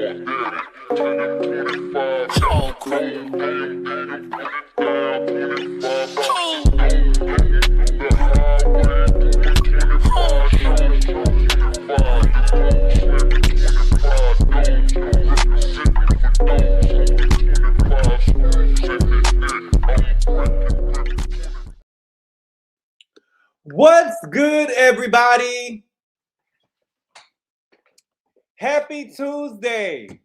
What's good, everybody? Happy Tuesday.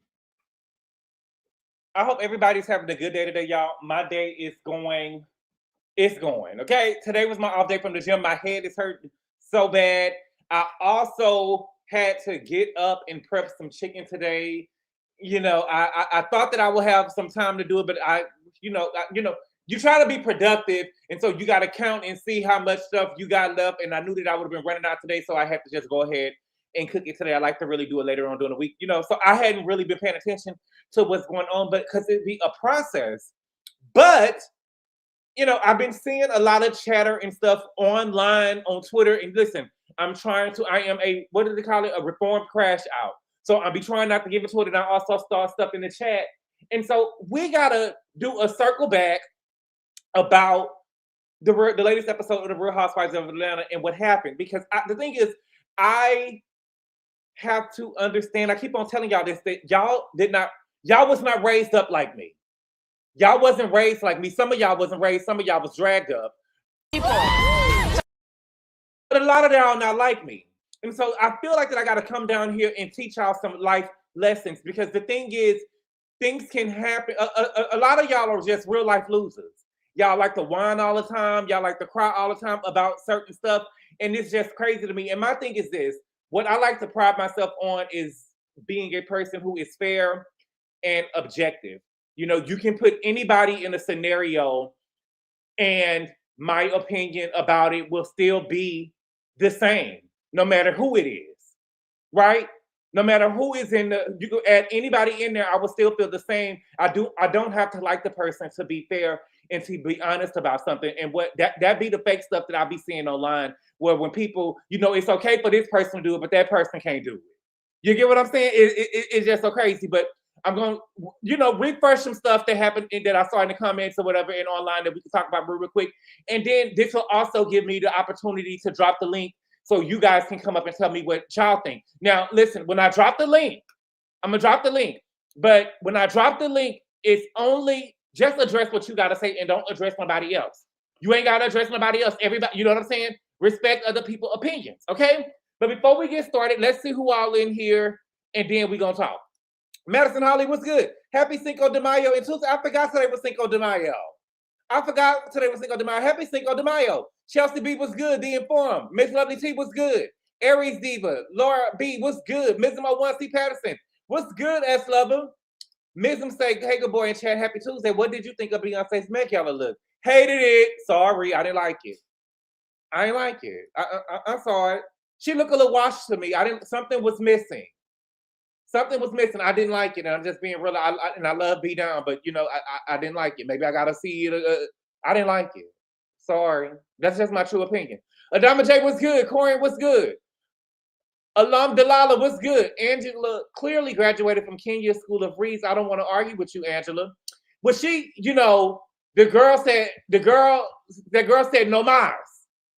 I hope everybody's having a good day today, y'all. My day is going, okay? Today was my off day from the gym. My head is hurting so bad. I also had to get up and prep some chicken today. You know, I thought that I would have some time to do it, but you try to be productive, and so you got to count and see how much stuff you got left. And I knew that I would have been running out today, so I had to just go ahead and cook it today. I like to really do it later on during the week, so I hadn't really been paying attention to what's going on, but because it'd be a process. But I've been seeing a lot of chatter and stuff online on Twitter. And listen, I am a, what do they call it? A reformed crash out. So I'll be trying not to give it to it, and I also start stuff in the chat. And so we gotta do a circle back about the latest episode of The Real Housewives of Atlanta and what happened. Because the thing is, I have to understand, I keep on telling y'all this, that y'all was not raised up like me. Y'all wasn't raised like me. Some of y'all wasn't raised, some of y'all was dragged up. But a lot of y'all not like me. And so I feel like that I gotta come down here and teach y'all some life lessons, because the thing is, things can happen. A lot of y'all are just real life losers. Y'all like to whine all the time. Y'all like to cry all the time about certain stuff. And it's just crazy to me. And my thing is this, what I like to pride myself on is being a person who is fair and objective. You can put anybody in a scenario and my opinion about it will still be the same, no matter who it is, right? No matter who is you can add anybody in there, I will still feel the same. I don't have to like the person to be fair and to be honest about something. And what that be the fake stuff that I be seeing online, where when people, it's okay for this person to do it, but that person can't do it. You get what I'm saying? It's just so crazy. But I'm going to, refresh some stuff that happened that I saw in the comments or whatever and online that we can talk about real quick. And then this will also give me the opportunity to drop the link so you guys can come up and tell me what y'all think. Now, listen, when I drop the link, I'm going to drop the link. But when I drop the link, it's only just address what you got to say and don't address nobody else. You ain't got to address nobody else. Everybody, you know what I'm saying? Respect other people's opinions, okay? But before we get started, let's see who all in here, and then we're going to talk. Madison Holly, what's good? Happy Cinco de Mayo. And Tuesday, I forgot today was Cinco de Mayo. Happy Cinco de Mayo. Chelsea B was good. The Informed. Miss Lovely T was good. Aries Diva. Laura B was good. Mizmo 1C Patterson. What's good, S Lover? Mizm say, hey, good boy in chat. Happy Tuesday. What did you think of Beyonce's Met Gala look? Hated it. Sorry, I didn't like it. I saw it. She looked a little washed to me. Something was missing. I didn't like it, and I'm just being real. I love B Down, but I didn't like it. Maybe I gotta see it. I didn't like it. Sorry, that's just my true opinion. Adama J was good. Corian was good. Alum Delilah was good. Angela clearly graduated from Kenya School of Reeds. I don't want to argue with you, Angela. But she, the girl said no Mars.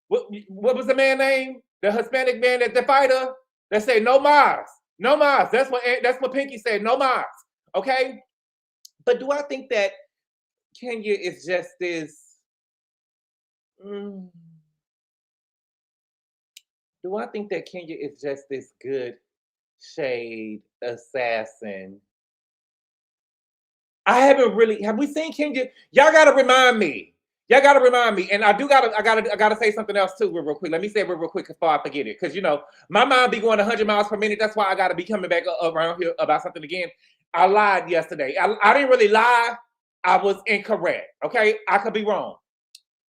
What was the man name? The Hispanic man the fighter that said no Mars. No Mars. That's what Pinky said. No Mars. Okay. But do I think that Kenya is just this? Do I think that Kenya is just this good shade assassin? Have we seen Kenya? Y'all gotta remind me. And I gotta say something else too, real quick. Let me say it real quick before I forget it. Because my mind be going 100 miles per minute. That's why I gotta be coming back around here about something again. I lied yesterday. I didn't really lie. I was incorrect. Okay, I could be wrong.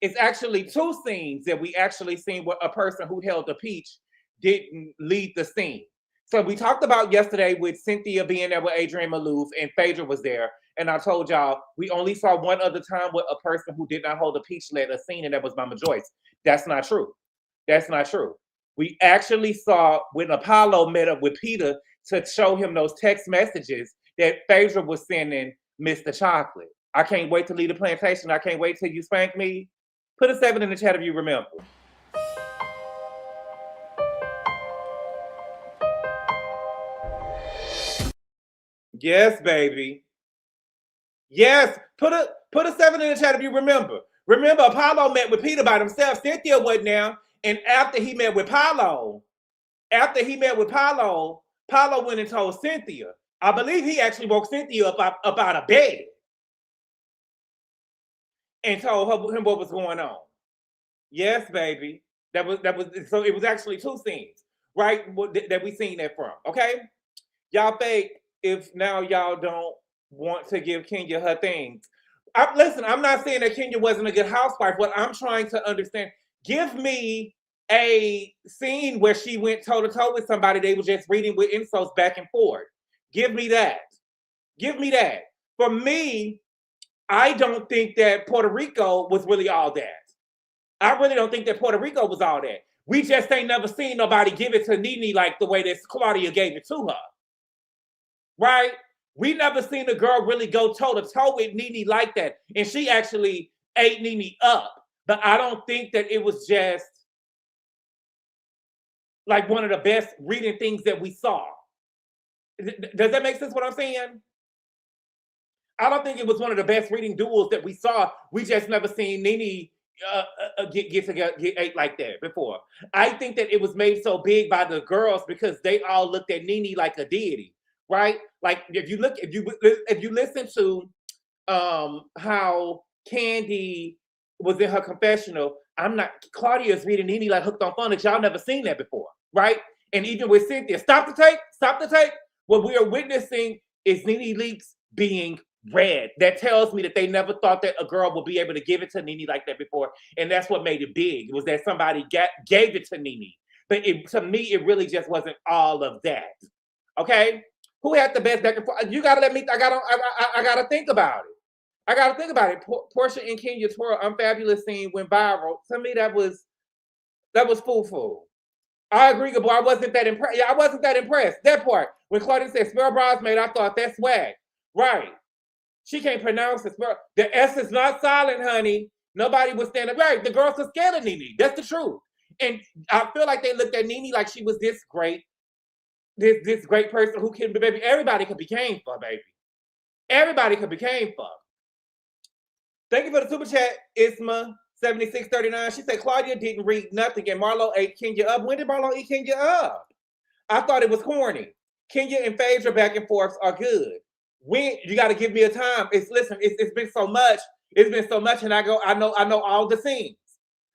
It's actually two scenes that we actually seen where a person who held the peach didn't lead the scene. So we talked about yesterday with Cynthia being there with Adrienne Maloof, and Phaedra was there. And I told y'all, we only saw one other time where a person who did not hold a peach led a scene, and that was Mama Joyce. That's not true. We actually saw when Apollo met up with Peter, to show him those text messages that Phaedra was sending Mr. Chocolate. I can't wait to leave the plantation. I can't wait till you spank me. Put a 7 in the chat if you remember. Yes, baby. Yes, put a 7 in the chat if you remember. Remember, Apollo met with Peter by himself. Cynthia wasn't there. And after he met with Paulo, Paulo went and told Cynthia. I believe he actually woke Cynthia up out of bed and told him what was going on. Yes, baby. That was so it was actually 2 scenes, right? That we seen that from. Okay, y'all fake if now y'all don't want to give Kenya her things. Listen, I'm not saying that Kenya wasn't a good housewife. What I'm trying to understand, give me a scene where she went toe-to-toe with somebody they were just reading with insults back and forth. Give me that. Give me that. For me, I don't think that Puerto Rico was really all that. I really don't think that Puerto Rico was all that. We just ain't never seen nobody give it to Nene like the way that Claudia gave it to her. Right? We never seen a girl really go toe-to-toe with Nene like that. And she actually ate Nene up. But I don't think that it was just like one of the best reading things that we saw. Does that make sense what I'm saying? I don't think it was one of the best reading duels that we saw. We just never seen Nene get ate like that before. I think that it was made so big by the girls because they all looked at Nene like a deity, right? Like if you listen to how Candy was in her confessional, Claudia's reading Nene like hooked on phonics. Y'all never seen that before, right? And even with Cynthia, stop the tape. What we are witnessing is Nene Leakes being read. That tells me that they never thought that a girl would be able to give it to Nene like that before. And that's what made it big. It was that somebody gave it to Nene. But to me, it really just wasn't all of that. Okay? Who had the best back and forth? You gotta let me, I gotta think about it. Portia and Kenya Twirl Unfabulous scene went viral. To me, that was foo-foo. I agree, Gabor. I wasn't that impressed. Yeah, I wasn't that impressed. That part. When Claudia said spell bridesmaid, I thought that's swag. Right. She can't pronounce it. The S is not silent, honey. Nobody was standing. Right. The girls are scared of Nene. That's the truth. And I feel like they looked at Nene like she was this great person who can, baby, everybody could be came for, baby. Everybody could be came for. Thank you for the super chat, Isma 7639. She said Claudia didn't read nothing and Marlo ate Kenya up. When did Marlo eat Kenya up? I thought it was corny. Kenya and Phaedra back and forths are good. When you got to give me a time. It's been so much. It's been so much, and I know all the scenes.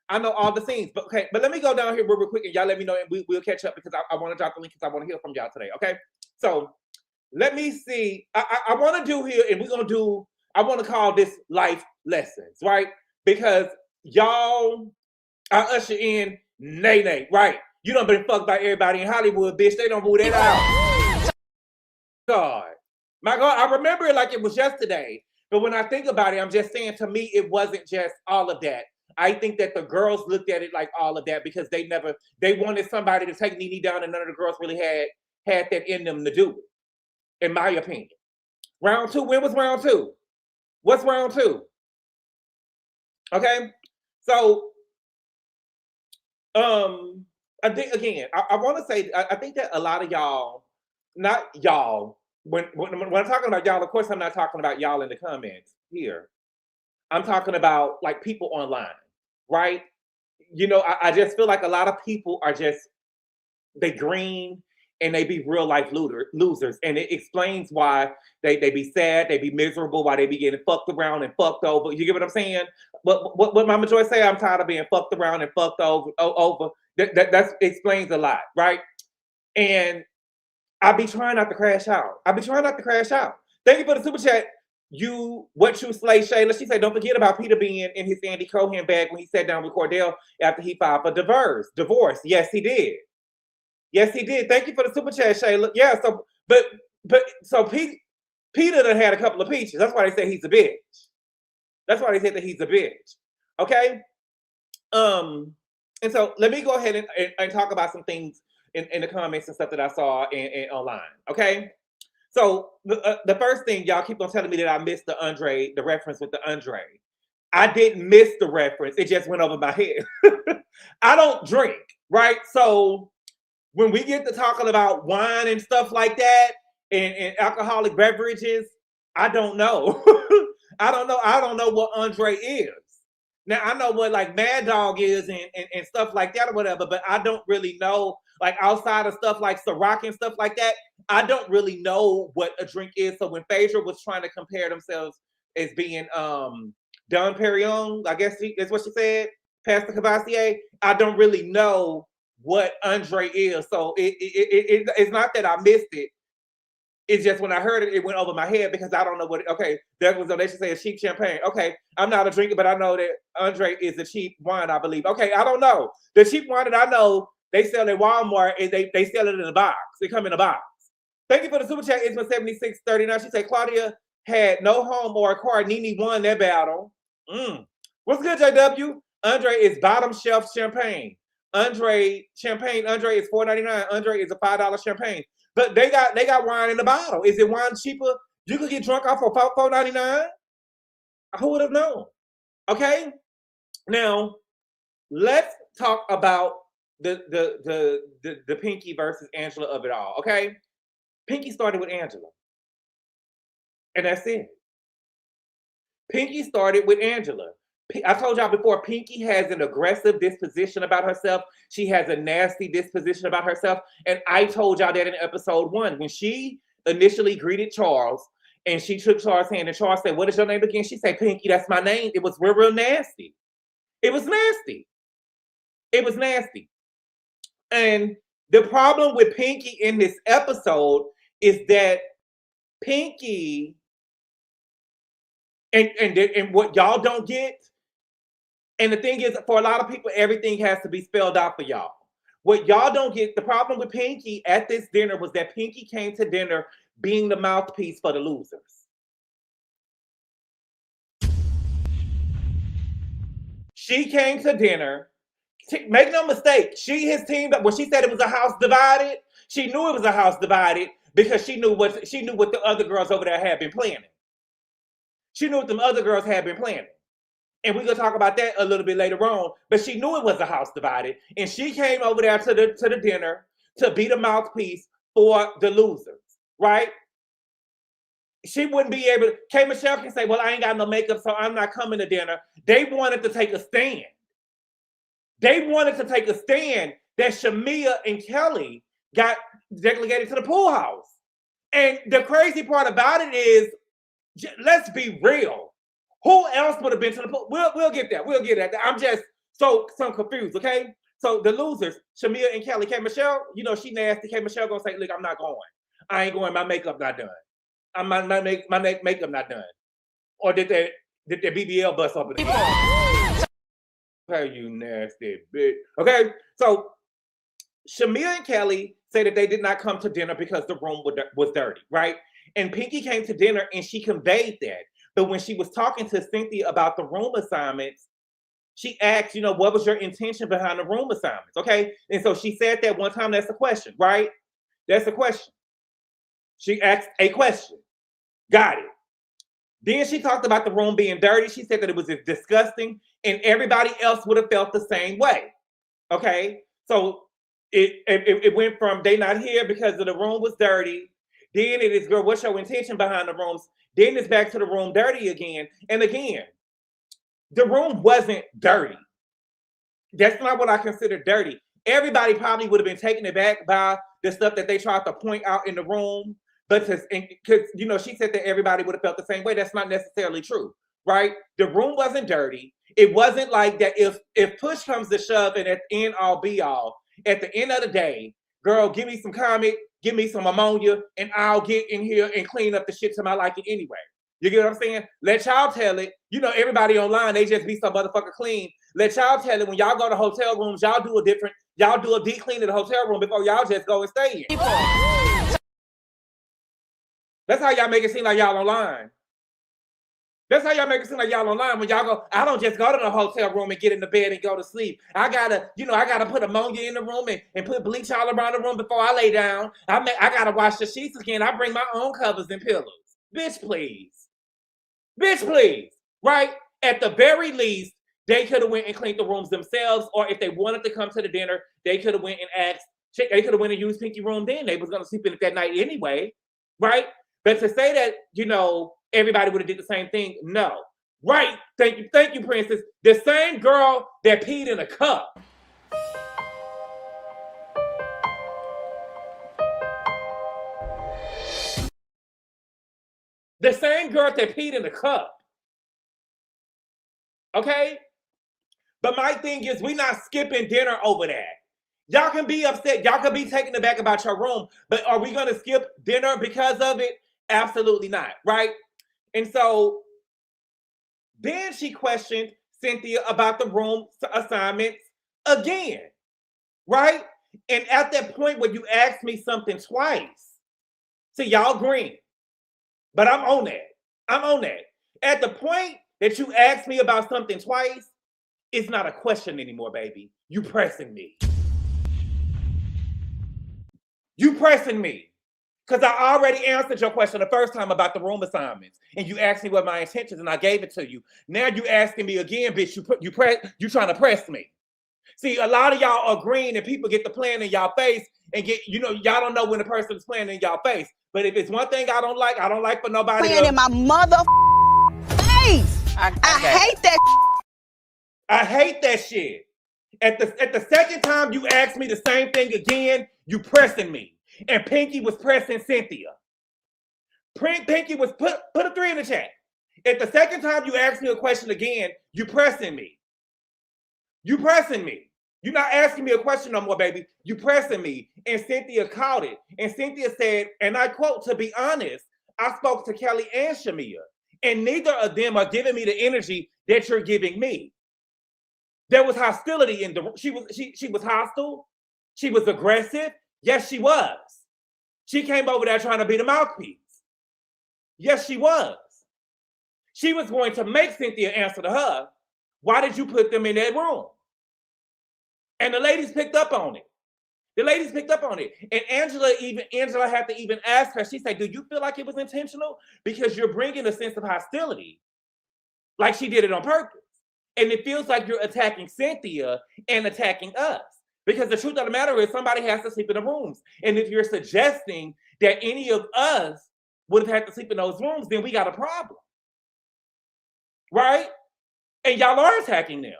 But okay, but let me go down here real quick, and y'all let me know, and we'll catch up because I want to drop the link because I want to hear from y'all today. Okay, so let me see. I want to do here, and we're gonna do. I want to call this life lessons, right? Because y'all, I usher in Nay, right? You done been fucked by everybody in Hollywood, bitch. They don't move that out. God. My God, I remember it like it was yesterday. But when I think about it, I'm just saying, to me, it wasn't just all of that. I think that the girls looked at it like all of that because they wanted somebody to take Nene down, and none of the girls really had that in them to do it, in my opinion. Round 2, when was round 2? What's round 2? Okay, so I think again, I want to say I think that a lot of y'all, not y'all. When I'm talking about y'all, of course, I'm not talking about y'all in the comments here. I'm talking about like people online, right? You know, I just feel like a lot of people are they green and they be real life losers. And it explains why they be sad, they be miserable, why they be getting fucked around and fucked over. You get what I'm saying? What Mama Joy say, I'm tired of being fucked around and fucked over. That explains a lot, right? And I be trying not to crash out. Thank you for the super chat. What you slay, Shayla. She said, don't forget about Peter being in his Andy Cohen bag when he sat down with Cordell after he filed for divorce. Yes, he did. Thank you for the super chat, Shayla. Yeah, so Peter done had a couple of peaches. That's why they say he's a bitch. Okay? And so let me go ahead and talk about some things in the comments and stuff that I saw in online. Okay, so the first thing, y'all keep on telling me that I missed the reference with the Andre. I didn't miss the reference. It just went over my head. I don't drink, right? So when we get to talking about wine and stuff like that and alcoholic beverages, I don't know. I don't know what Andre is. Now I know what like Mad Dog is and stuff like that or whatever, but I don't really know, like outside of stuff like Ciroc and stuff like that, I don't really know what a drink is. So when Phaedra was trying to compare themselves as being Don Perignon, I guess that's what she said, Pastor Cavassier, I don't really know what Andre is. So it's not that I missed it. It's just when I heard it, it went over my head because I don't know what. Okay, that was they should say a cheap champagne. Okay, I'm not a drinker, but I know that Andre is a cheap wine, I believe. Okay, I don't know. The cheap wine that I know they sell at Walmart is they sell it in a box. They come in a box. Thank you for the super chat. It's 7639. She said Claudia had no home or a car. Nene won that battle. What's good, JW? Andre is bottom shelf champagne. Andre is $4.99. Andre is a $5 champagne. But they got wine in the bottle. Is it wine cheaper? You could get drunk off for $4.99. Who would have known? Okay. Now let's talk about the Pinky versus Angela of it all. Okay. Pinky started with Angela, and that's it. Pinky started with Angela. I told y'all before, Pinky has an aggressive disposition about herself. She has a nasty disposition about herself. And I told y'all that in episode 1. When she initially greeted Charles and she took Charles' hand and Charles said, "What is your name again?" She said, "Pinky, that's my name." It was real nasty. It was nasty. It was nasty. And the problem with Pinky in this episode is that Pinky, and what y'all don't get, and the thing is, for a lot of people, everything has to be spelled out for y'all. What y'all don't get, the problem with Pinky at this dinner was that Pinky came to dinner being the mouthpiece for the losers. She came to dinner. Make no mistake, his team, when she said it was a house divided, she knew it was a house divided because she knew what the other girls over there had been planning. She knew what them other girls had been planning. And we're going to talk about that a little bit later on. But she knew it was a house divided. And she came over there to the dinner to be the mouthpiece for the losers, right? She wouldn't be able to. K. Michelle can say, "Well, I ain't got no makeup, so I'm not coming to dinner." They wanted to take a stand. They wanted to take a stand that Shamia and Kelly got delegated to the pool house. And the crazy part about it is, let's be real. Who else would have been to the pool? We'll get that. We'll get that. I'm just so confused, okay? So the losers, Shamia and Kelly. K. Michelle, you know, she nasty. K. Michelle gonna say, "Look, I'm not going. I ain't going. My makeup not done. My makeup not done." Or did their BBL bust up in the Hey, you nasty bitch. Okay, so Shamia and Kelly say that they did not come to dinner because the room was dirty, right? And Pinky came to dinner and she conveyed that. But when she was talking to Cynthia about the room assignments, she asked, you know, what was your intention behind the room assignments? Okay. And so she said that one time. That's a question, right? That's a question. She asked a question. Got it. Then she talked about the room being dirty. She said that it was disgusting and everybody else would have felt the same way. Okay. So it went from they not here because the room was dirty. Then it is, girl, what's your intention behind the rooms? Then it's back to the room dirty again. And again, the room wasn't dirty. That's not what I consider dirty. Everybody probably would have been taken aback by the stuff that they tried to point out in the room. But because, you know, she said that everybody would have felt the same way. That's not necessarily true, right? The room wasn't dirty. It wasn't like that if push comes to shove and at the end all be all, at the end of the day, girl, give me some Comet, give me some ammonia, and I'll get in here and clean up the shit to my liking anyway. You get what I'm saying? Let y'all tell it. You know, everybody online, they just be so motherfucker clean. Let y'all tell it. When y'all go to hotel rooms, y'all do a deep clean in the hotel room before y'all just go and stay in. That's how y'all make it seem like y'all online. That's how y'all make it seem like y'all online when y'all go, I don't just go to the hotel room and get in the bed and go to sleep. I gotta put ammonia in the room and put bleach all around the room before I lay down. I gotta wash the sheets again. I bring my own covers and pillows. Bitch, please. Bitch, please. Right? At the very least, they could have went and cleaned the rooms themselves, or if they wanted to come to the dinner, they could have went and they could have went and used Pinky room then. They was gonna sleep in it that night anyway. Right? But to say that, everybody would have did the same thing, no. Right, thank you, Princess. The same girl that peed in a cup. The same girl that peed in the cup. Okay? But my thing is, we're not skipping dinner over that. Y'all can be upset. Y'all can be taken aback about your room. But are we going to skip dinner because of it? Absolutely not. Right? And so then she questioned Cynthia about the room assignments again. Right? And at that point where you asked me something twice, see, y'all green. But I'm on that. I'm on that. At the point that you asked me about something twice, it's not a question anymore, baby. You pressing me. You pressing me. Because I already answered your question the first time about the room assignments. And you asked me what my intentions and I gave it to you. Now you asking me again, bitch, you trying to press me. See, a lot of y'all are green and people get the plan in y'all face and y'all don't know when the person is playing in y'all face. But if it's one thing I don't like for nobody playing in my mother face. I hate that. I hate that shit. At the second time you asked me the same thing again, you pressing me. And Pinky was pressing Cynthia. Pinky was put a 3 in the chat. At the second time you asked me a question again, you pressing me. You pressing me. You're not asking me a question no more, baby. You pressing me. And Cynthia caught it. And Cynthia said, and I quote, to be honest, I spoke to Kelly and Shamia, and neither of them are giving me the energy that you're giving me. There was hostility in the she was hostile. She was aggressive. Yes, she was. She came over there trying to be the mouthpiece. Yes, she was. She was going to make Cynthia answer to her, why did you put them in that room? And the ladies picked up on it. The ladies picked up on it. And Angela had to even ask her, she said, do you feel like it was intentional? Because you're bringing a sense of hostility, like she did it on purpose. And it feels like you're attacking Cynthia and attacking us. Because the truth of the matter is somebody has to sleep in the rooms. And if you're suggesting that any of us would have had to sleep in those rooms, then we got a problem. Right? And y'all are attacking them.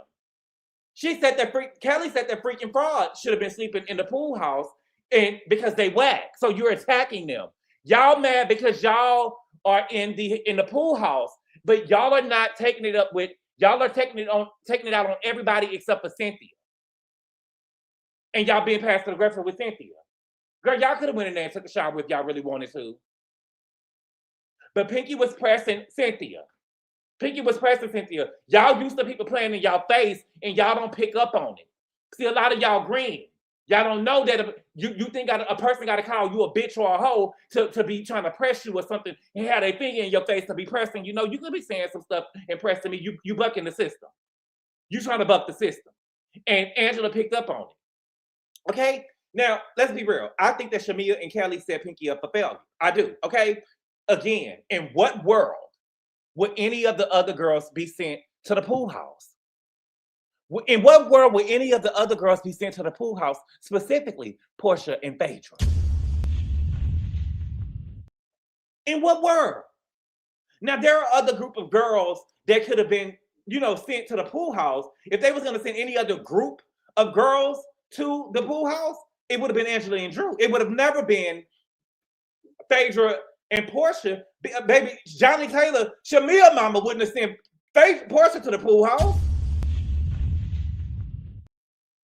Kelly said that freaking fraud should have been sleeping in the pool house and because they whack. So you're attacking them. Y'all mad because y'all are in the pool house, but y'all are not taking it up with, y'all are taking it out on everybody except for Cynthia. And y'all being passive aggressive with Cynthia. Girl, y'all could have went in there and took a shower if y'all really wanted to. But Pinky was pressing Cynthia. Pinky was pressing Cynthia. Y'all used to people playing in y'all face and y'all don't pick up on it. See, a lot of y'all green. Y'all don't know that you think a person got to call you a bitch or a hoe to be trying to press you or something and have their finger in your face to be pressing. You could be saying some stuff and pressing me. You bucking the system. You trying to buck the system. And Angela picked up on it. Okay? Now, let's be real. I think that Shamia and Kelly set Pinky up for failure. I do. Okay? Again, in what world would any of the other girls be sent to the pool house? In what world would any of the other girls be sent to the pool house, specifically Portia and Phaedra? In what world? Now, there are other group of girls that could have been, sent to the pool house. If they was going to send any other group of girls to the pool house, it would have been Angela and Drew. It would have never been Phaedra and Portia. Baby, Johnny Taylor, Shamia mama wouldn't have sent Portia to the pool house.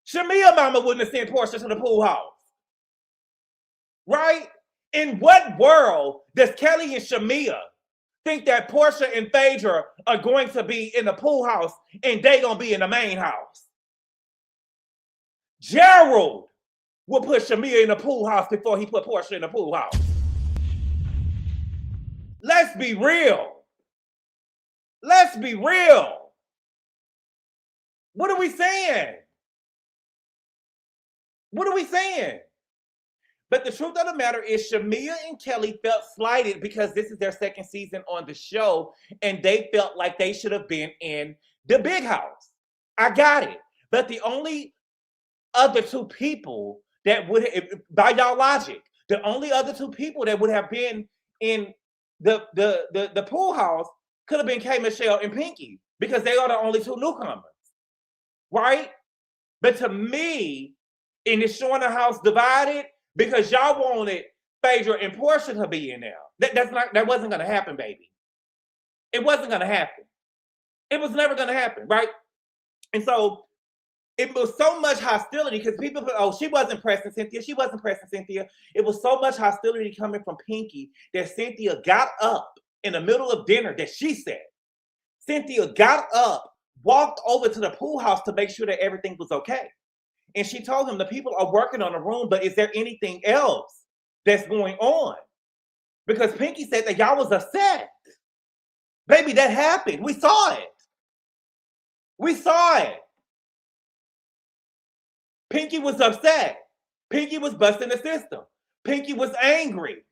Shamia mama wouldn't have sent Portia to the pool house. Right? In what world does Kelly and Shamia think that Portia and Phaedra are going to be in the pool house and they gonna be in the main house? Gerald will put Shamia in the pool house before he put Portia in the pool house. Let's be real. Let's be real. What are we saying? What are we saying? But the truth of the matter is Shamea and Kelly felt slighted because this is their second season on the show, and they felt like they should have been in the big house. I got it. But the only other two people that would, by y'all logic, the only other two people that would have been in the pool house could have been K. Michelle and Pinky, because they are the only two newcomers, right? But to me, in the showing the house divided, because y'all wanted Phaedra and Portia to be in there. That wasn't gonna happen, baby. It wasn't gonna happen. It was never gonna happen, right? And so it was so much hostility because people put, oh, she wasn't pressing Cynthia. She wasn't pressing Cynthia. It was so much hostility coming from Pinky that Cynthia got up in the middle of dinner that she said. Cynthia got up, walked over to the pool house to make sure that everything was okay. And she told him the people are working on the room, but is there anything else that's going on? Because Pinky said that y'all was upset. Baby, that happened. We saw it. We saw it. Pinky was upset. Pinky was busting the system. Pinky was angry.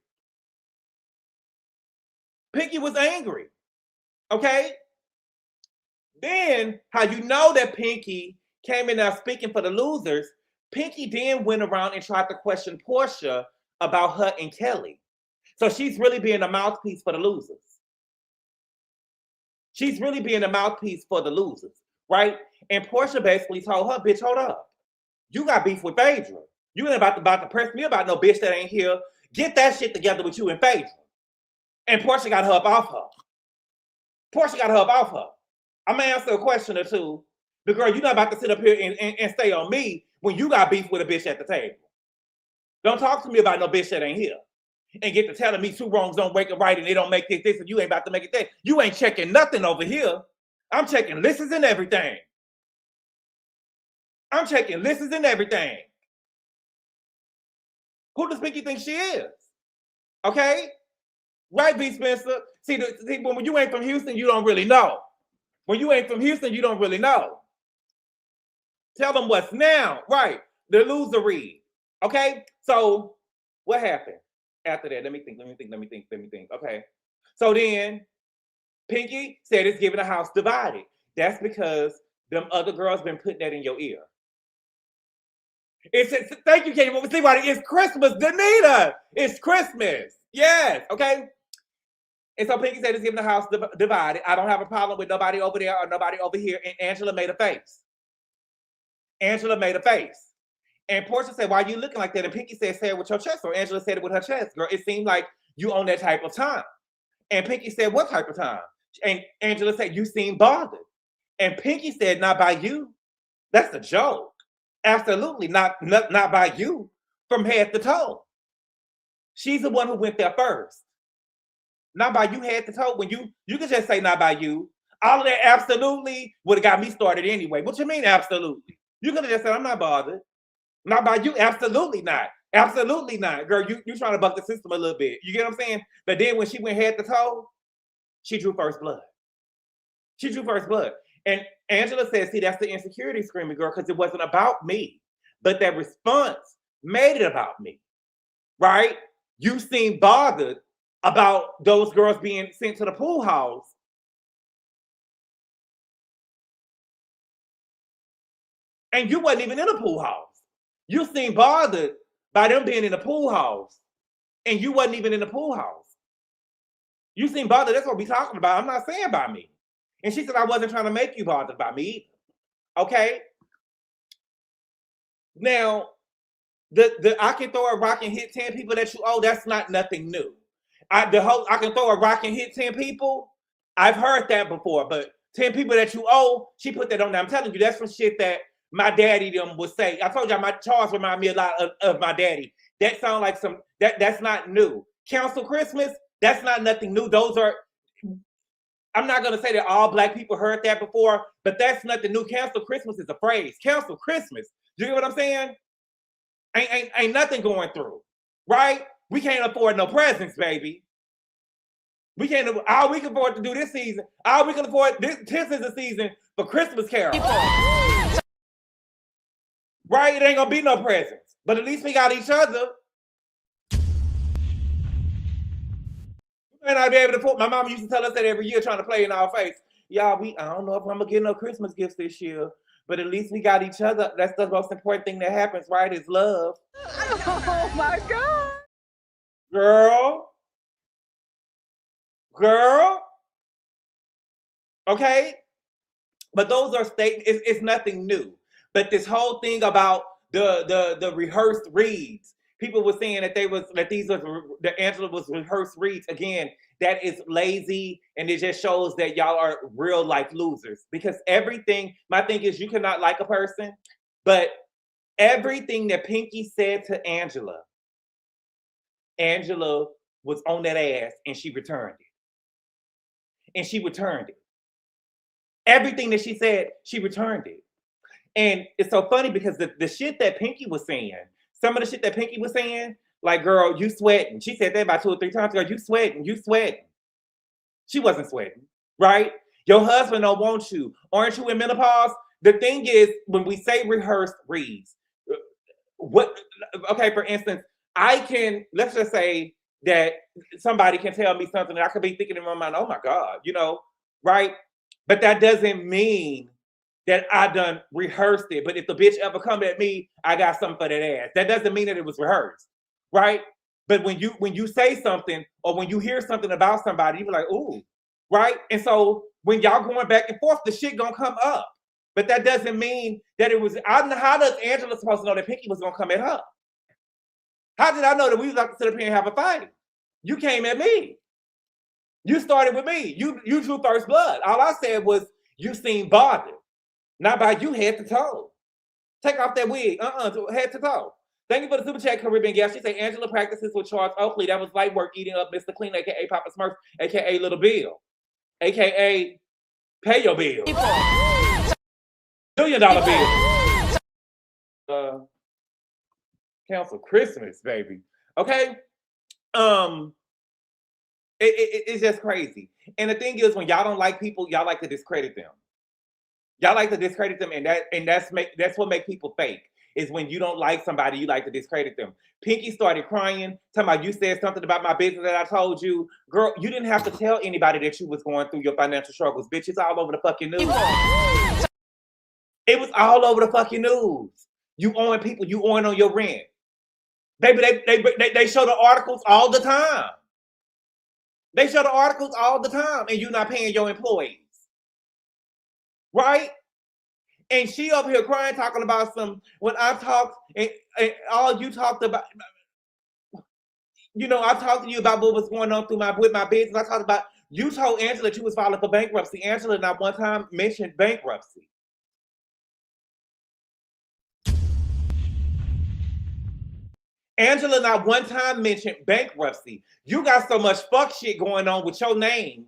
Pinky was angry. Okay? Then, how you know that Pinky came in there speaking for the losers, Pinky then went around and tried to question Portia about her and Kelly. So she's really being a mouthpiece for the losers. She's really being a mouthpiece for the losers, right? And Portia basically told her, bitch, hold up. You got beef with Phaedra. You ain't about to press me about no bitch that ain't here. Get that shit together with you and Phaedra. And Portia got her up off her. Portia got her up off her. I'm gonna answer a question or two. The girl, you're not about to sit up here and stay on me when you got beef with a bitch at the table. Don't talk to me about no bitch that ain't here. And get to telling me two wrongs don't make it right and they don't make this, and you ain't about to make it that. You ain't checking nothing over here. I'm checking lists and everything. I'm checking lists and everything. Who does Pinky think she is? Okay? Right, B. Spencer? See, when you ain't from Houston, you don't really know. When you ain't from Houston, you don't really know. Tell them what's now. Right. The losery. Okay? So, what happened after that? Let me think. Okay. So then, Pinky said it's giving the house divided. That's because them other girls been putting that in your ear. Thank you, Katie. See why it's Christmas, Danita. It's Christmas. Yes. Okay. And so Pinky said it's giving the house divided. I don't have a problem with nobody over there or nobody over here. And Angela made a face. Angela made a face. And Portia said, why are you looking like that? And Pinky said, say it with your chest. So Angela said it with her chest. Girl, it seemed like you on that type of time. And Pinky said, what type of time? And Angela said, you seem bothered. And Pinky said, not by you. That's a joke. Absolutely not by you. From head to toe. She's the one who went there first. Not by you head to toe. When you can just say not by you. All of that absolutely would have got me started anyway. What you mean absolutely? You could have just said, I'm not bothered. Not by you. Absolutely not. Absolutely not. Girl, you trying to buck the system a little bit. You get what I'm saying? But then when she went head to toe, she drew first blood. She drew first blood. And Angela says, see, that's the insecurity screaming, girl, because it wasn't about me. But that response made it about me. Right? You seem bothered about those girls being sent to the pool house. And you wasn't even in the pool house. You seem bothered by them being in the pool house. And you wasn't even in the pool house. You seem bothered. That's what we're talking about. I'm not saying by me. And she said, I wasn't trying to make you bothered by me either. Okay? Now, the I can throw a rock and hit 10 people that you owe, that's not nothing new. I can throw a rock and hit 10 people. I've heard that before, but 10 people that you owe, she put that on there. I'm telling you, that's some shit that my daddy them would say. I told y'all my Charles remind me a lot of my daddy. That sound like that's not new. Council Christmas, that's not nothing new. Those are, I'm not gonna say that all Black people heard that before, but that's nothing new. Council Christmas is a phrase. Council Christmas. You get what I'm saying? Ain't nothing going through, right? We can't afford no presents, baby. We can't. All we can afford to do this season. All we can afford this is a season for Christmas Carol. Right? It ain't gonna be no presents, but at least we got each other. We may not be able to put. My mom used to tell us that every year, trying to play in our face. Y'all, I don't know if I'm gonna get no Christmas gifts this year, but at least we got each other. That's the most important thing that happens, right? Is love. Oh my God. Girl. Okay? But those are statements, it's nothing new. But this whole thing about the rehearsed reads, people were saying that Angela was rehearsed reads. Again, that is lazy, and it just shows that y'all are real life losers. Because my thing is, you cannot like a person, but everything that Pinky said to Angela was on that ass, and she returned it. Everything that she said, she returned it. And it's so funny because the shit that Pinky was saying, some of the shit that Pinky was saying, like, girl, you sweating. She said that about 2 or 3 times. Girl, you sweating. She wasn't sweating, right? Your husband don't want you. Aren't you in menopause? The thing is, when we say rehearsed reads, for instance, let's just say that somebody can tell me something that I could be thinking in my mind, oh my God, right? But that doesn't mean that I done rehearsed it. But if the bitch ever come at me, I got something for that ass. That doesn't mean that it was rehearsed, right? But when you say something or when you hear something about somebody, you be like, ooh, right? And so when y'all going back and forth, the shit gonna come up. But that doesn't mean that it was. How does Angela supposed to know that Pinky was gonna come at her? How did I know that we was about to sit up here and have a fight? You came at me. You started with me. You drew first blood. All I said was you seemed bothered. Not by you head to toe. Take off that wig. Head to toe. Thank you for the super chat, Caribbean gal. She said Angela practices with Charles Oakley. That was light work eating up Mr. Clean, aka Papa Smurf, aka Little Bill, aka Pay Your Bill. $1 million bill. Cancel Christmas, baby. Okay? It's just crazy. And the thing is, when y'all don't like people, y'all like to discredit them. And that's what makes people fake. Is when you don't like somebody, you like to discredit them. Pinky started crying, talking about you said something about my business that I told you. Girl, you didn't have to tell anybody that you was going through your financial struggles. Bitch, it's all over the fucking news. It was all over the fucking news. You owing people, you owing on your rent. Baby, they show the articles all the time. And you're not paying your employees. Right? And she up here crying, talking about when I talked, and all you talked about, I talked to you about what was going on with my business. I talked about, you told Angela that you was filing for bankruptcy. Angela not one time mentioned bankruptcy. Angela not one time mentioned bankruptcy. You got so much fuck shit going on with your name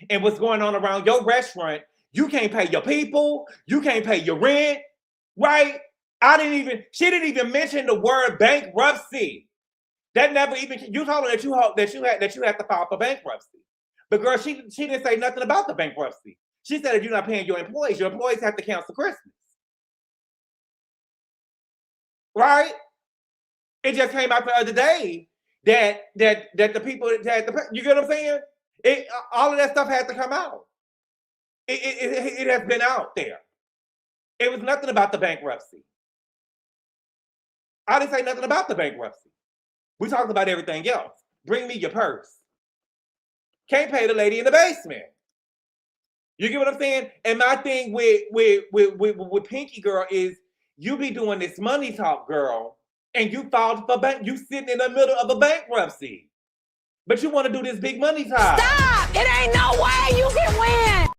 and what's going on around your restaurant. You can't pay your people. You can't pay your rent, right? She didn't even mention the word bankruptcy. That never even, you told her that you had to file for bankruptcy. But girl, she didn't say nothing about the bankruptcy. She said if you're not paying your employees have to cancel Christmas. Right? It just came out the other day that the people you get what I'm saying? All of that stuff had to come out. It has been out there. It was nothing about the bankruptcy. I didn't say nothing about the bankruptcy. We talked about everything else. Bring me your purse. Can't pay the lady in the basement. You get what I'm saying? And my thing with Pinky Girl is you be doing this money talk, girl, and you filed for you sitting in the middle of a bankruptcy. But you want to do this big money talk. Stop! It ain't no way you can win.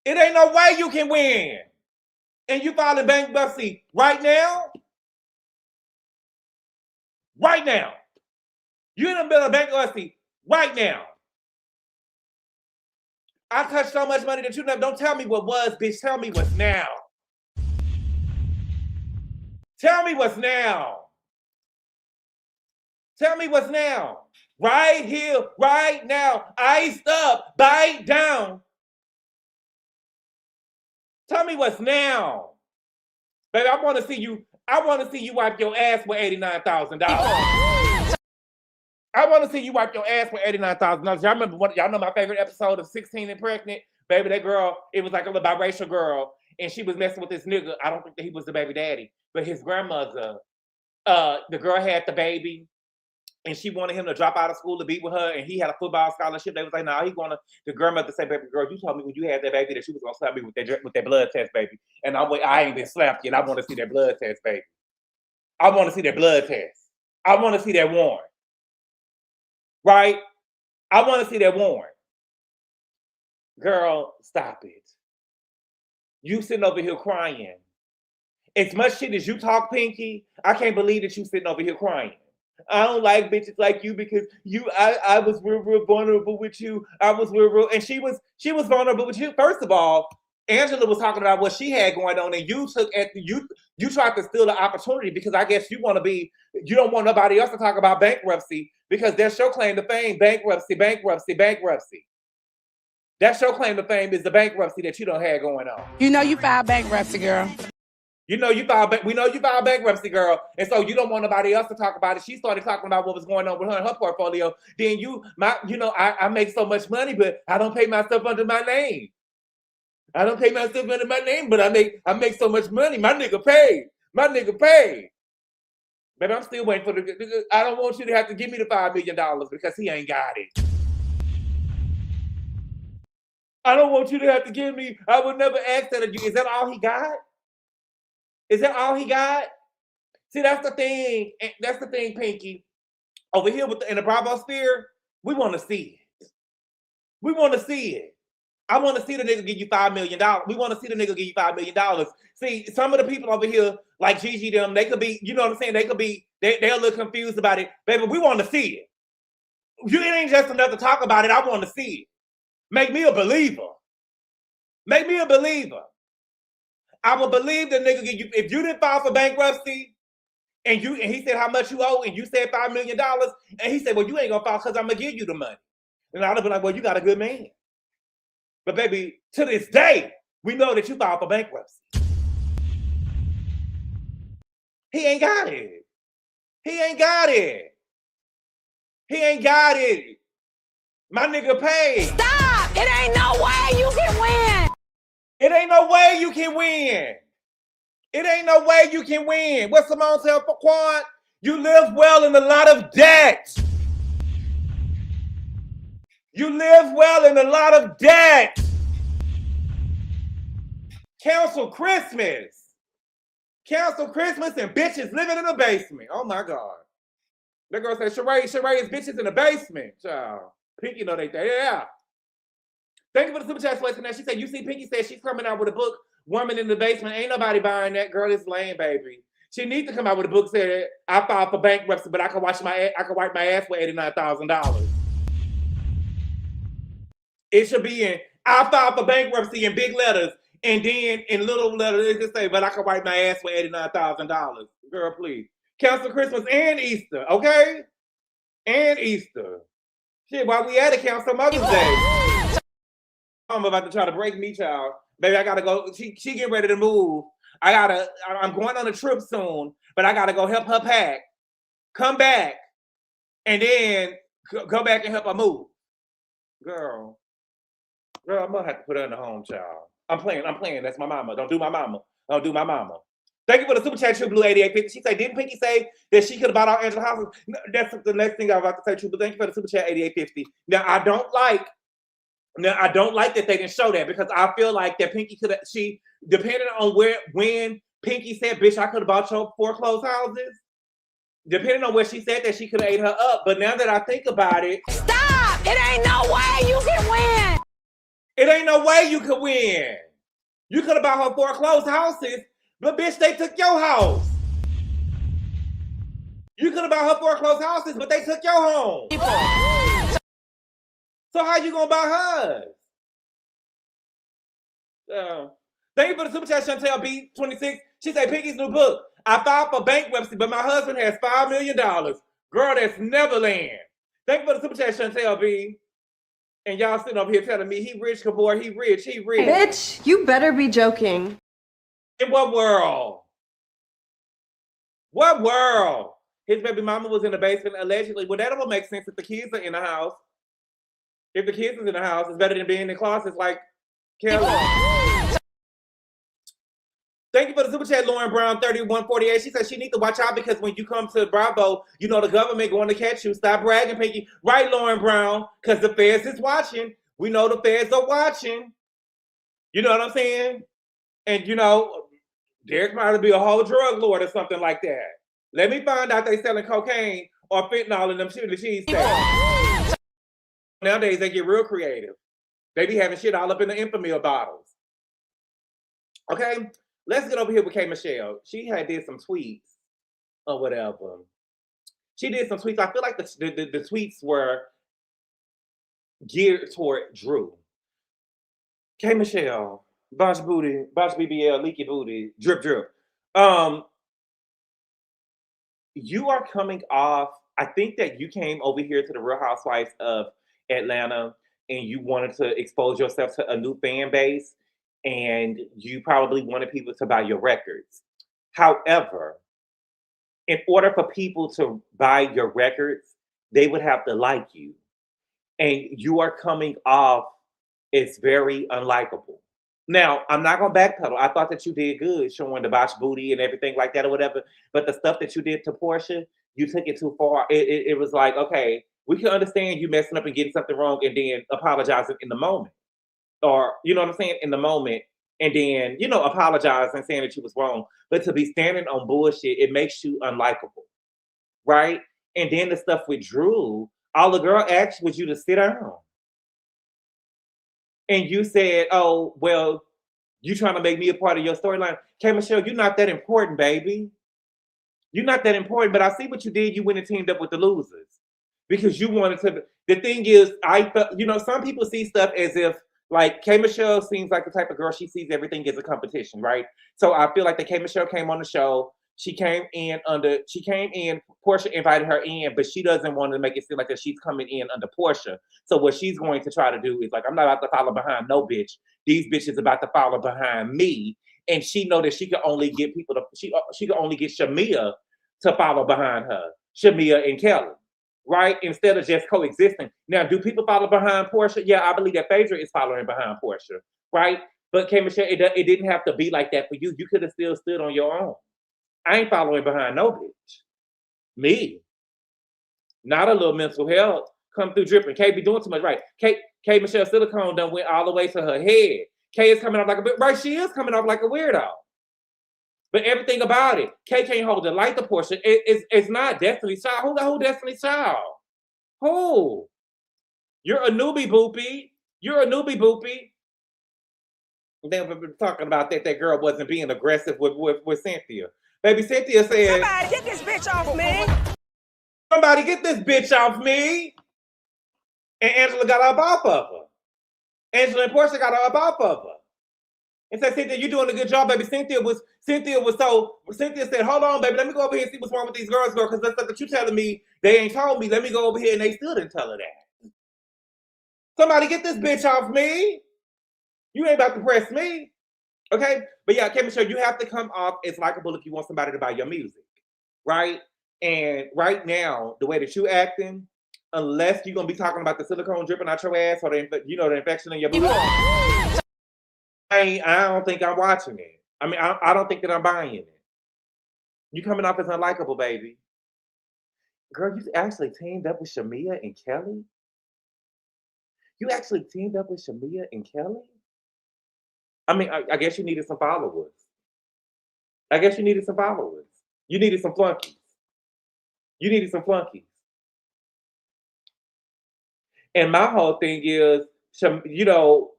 It ain't no way you can win. And you filing bankruptcy right now? Right now. You in the middle of bankruptcy right now. I touched so much money that you never, don't tell me what was, bitch. Tell me what's now. Tell me what's now. Tell me what's now. Right here, right now. Iced up, bite down. Tell me what's now. Baby, I want to see you. I want to see you wipe your ass with $89,000. I want to see you wipe your ass with $89,000. Y'all remember what? Y'all know my favorite episode of 16 and Pregnant? Baby, that girl, it was like a little biracial girl, and she was messing with this nigga. I don't think that he was the baby daddy, but his grandmother. The girl had the baby, and she wanted him to drop out of school to be with her, and he had a football scholarship. They was like, "Nah, he wanna." The grandmother said, "Baby girl, you told me when you had that baby that she was gonna slap me with that blood test, baby." And I ain't been slapped yet. I want to see that blood test, baby. I want to see that blood test. I want to see that warrant. Right? I want to see that warrant. Girl, stop it. You sitting over here crying. As much shit as you talk, Pinky, I can't believe that you sitting over here crying. I don't like bitches like you because I was real vulnerable with you. I was real, and she was vulnerable with you. First of all, Angela was talking about what she had going on, and you tried to steal the opportunity because I guess you don't want nobody else to talk about bankruptcy because that's your claim to fame, bankruptcy. That's your claim to fame is the bankruptcy that you don't have going on. You know you filed bankruptcy, girl. We know you filed bankruptcy, girl, and so you don't want nobody else to talk about it. She started talking about what was going on with her and her portfolio. Then I make so much money, but I don't pay myself under my name. I don't pay myself under my name, but I make so much money. My nigga paid. But I'm still waiting for I don't want you to have to give me the $5 million because he ain't got it. I don't want you to have to give me. I would never ask that of you. Is that all he got? Is that all he got? See, that's the thing. That's the thing, Pinky. Over here in the Bravo sphere, we want to see it. We want to see it. I want to see the nigga give you $5 million. We want to see the nigga give you $5 million. See, some of the people over here, like Gigi them, they could be, you know what I'm saying? They're a little confused about it. Baby, we want to see it. It ain't just enough to talk about it. I want to see it. Make me a believer. Make me a believer. I will believe the nigga give you, if you didn't file for bankruptcy and he said how much you owe and you said $5 million and he said, well, you ain't gonna file because I'm gonna give you the money. And I'd be like, well, you got a good man. But baby, to this day, we know that you filed for bankruptcy. He ain't got it. He ain't got it. He ain't got it. My nigga paid. Stop! It ain't no way you can win. It ain't no way you can win. It ain't no way you can win. What's Simone tell for Quan? You live well in a lot of debt. You live well in a lot of debt. Cancel Christmas. Cancel Christmas and bitches living in the basement. Oh my God. That girl said, Sheree is bitches in the basement. Child. Pinky know they say, yeah. Thank you for the super chat question. She said, you see, Pinky said she's coming out with a book, Woman in the Basement. Ain't nobody buying that. Girl, it's lame, baby. She needs to come out with a book saying, I filed for bankruptcy, but I can wipe my ass with $89,000. It should be in, I filed for bankruptcy in big letters, and then in little letters, it just say, but I can wipe my ass with $89,000. Girl, please. Cancel Christmas and Easter, okay? And Easter. Shit, while we at it, cancel Mother's Day. I'm about to try to break me, child. Baby, I gotta go. She getting ready to move. I'm going on a trip soon, but I gotta go help her pack, come back, and then go back and help her move. Girl, I'm gonna have to put her in the home, child. I'm playing. That's my mama. Don't do my mama. Thank you for the super chat, True Blue 8850. She said, didn't Pinky say that she could have bought all Angela houses? No, that's the next thing I was about to say, True Blue. Thank you for the super chat 8850. Now, I don't like that they didn't show that because I feel like that Pinky could have, depending on when Pinky said, bitch, I could have bought your foreclosed houses, depending on where she said that, she could have ate her up. But now that I think about it. Stop! It ain't no way you can win. It ain't no way you could win. You could have bought her foreclosed houses, but bitch, they took your house. You could have bought her foreclosed houses, but they took your home. So how you gonna buy hers? Thank you for the super chat, Chantel B26. She said, Pinky's new book. I filed for bankruptcy, but my husband has $5 million. Girl, that's Neverland. Thank you for the super chat, Chantel B. And y'all sitting up here telling me he rich, Gabor, he rich, he rich. Bitch, you better be joking. In what world? What world? His baby mama was in the basement allegedly. Well, that will make sense if the kids are in the house. If the kids is in the house, it's better than being in the closets like Kelly. Thank you for the super chat, Lauren Brown 3148. She said she needs to watch out because when you come to Bravo, you know the government going to catch you. Stop bragging, Pinky. Right, Lauren Brown, because the feds is watching. We know the feds are watching. You know what I'm saying? And you know, Derek might be a whole drug lord or something like that. Let me find out they selling cocaine or fentanyl in them shit that she's saying. Nowadays they get real creative. They be having shit all up in the Infamil bottles. Okay, let's get over here with K. Michelle. She did some tweets or whatever. She did some tweets. I feel like the tweets were geared toward Drew. K. Michelle, Bosh Booty, Bosh BBL, Leaky Booty, Drip Drip. You are coming off, I think that you came over here to the Real Housewives of Atlanta and you wanted to expose yourself to a new fan base and you probably wanted people to buy your records. However, in order for people to buy your records, they would have to like you. And you are coming off as very unlikable. Now, I'm not going to backpedal. I thought that you did good showing the botch booty and everything like that or whatever. But the stuff that you did to Portia, you took it too far. It was like, okay, we can understand you messing up and getting something wrong and then apologizing in the moment. Or, you know what I'm saying, in the moment. And then, you know, apologize and saying that you was wrong. But to be standing on bullshit, it makes you unlikable. Right? And then the stuff with Drew, all the girl asked was you to sit down. And you said, oh, well, you trying to make me a part of your storyline. K. Michelle, you're not that important, baby. You're not that important, but I see what you did. You went and teamed up with the losers. Because you wanted to, the thing is, I felt, you know, some people see stuff as if, like, K. Michelle seems like the type of girl, she sees everything as a competition, right? So I feel like the K. Michelle came on the show. She came in, Portia invited her in, but she doesn't want to make it seem like that she's coming in under Portia. So what she's going to try to do is like, I'm not about to follow behind no bitch. These bitches about to follow behind me. And she know that she can only get people to, she can only get Shamia to follow behind her. Shamia and Kelly, right? Instead of just coexisting. Now, do people follow behind Portia? Yeah, I believe that Phaedra is following behind Portia, right? But K. Michelle, it didn't have to be like that for you. You could have still stood on your own. I ain't following behind no bitch. Me. Not a little mental health. Come through dripping. K be doing too much, right? K Michelle Silicone done went all the way to her head. K is coming off like a bit, right? She is coming off like a weirdo. But everything about it, K can't hold the light to Portia. It's not Destiny's Child. Who Destiny's Child? Who? You're a newbie, Boopy. You're a newbie, Boopy. They were talking about that girl wasn't being aggressive with Cynthia. Baby Cynthia said, somebody get this bitch off me. Somebody get this bitch off me. And Angela got up off of her. Angela and Portia got up off of her. And said, Cynthia, you're doing a good job, baby. Cynthia said, hold on, baby, let me go over here and see what's wrong with these girls, girl, because that's stuff that you telling me they ain't told me. Let me go over here, and they still didn't tell her that. Somebody get this bitch off me. You ain't about to press me. Okay? But yeah, K. Michelle, you have to come off as likable if you want somebody to buy your music. Right? And right now, the way that you acting, unless you're going to be talking about the silicone dripping out your ass or the infection in your booty, I don't think I'm watching it. I mean, I don't think that I'm buying it. You coming off as unlikable, baby. Girl, you actually teamed up with Shamia and Kelly? You actually teamed up with Shamia and Kelly? I mean, I guess you needed some followers. You needed some flunkies. And my whole thing is, you know,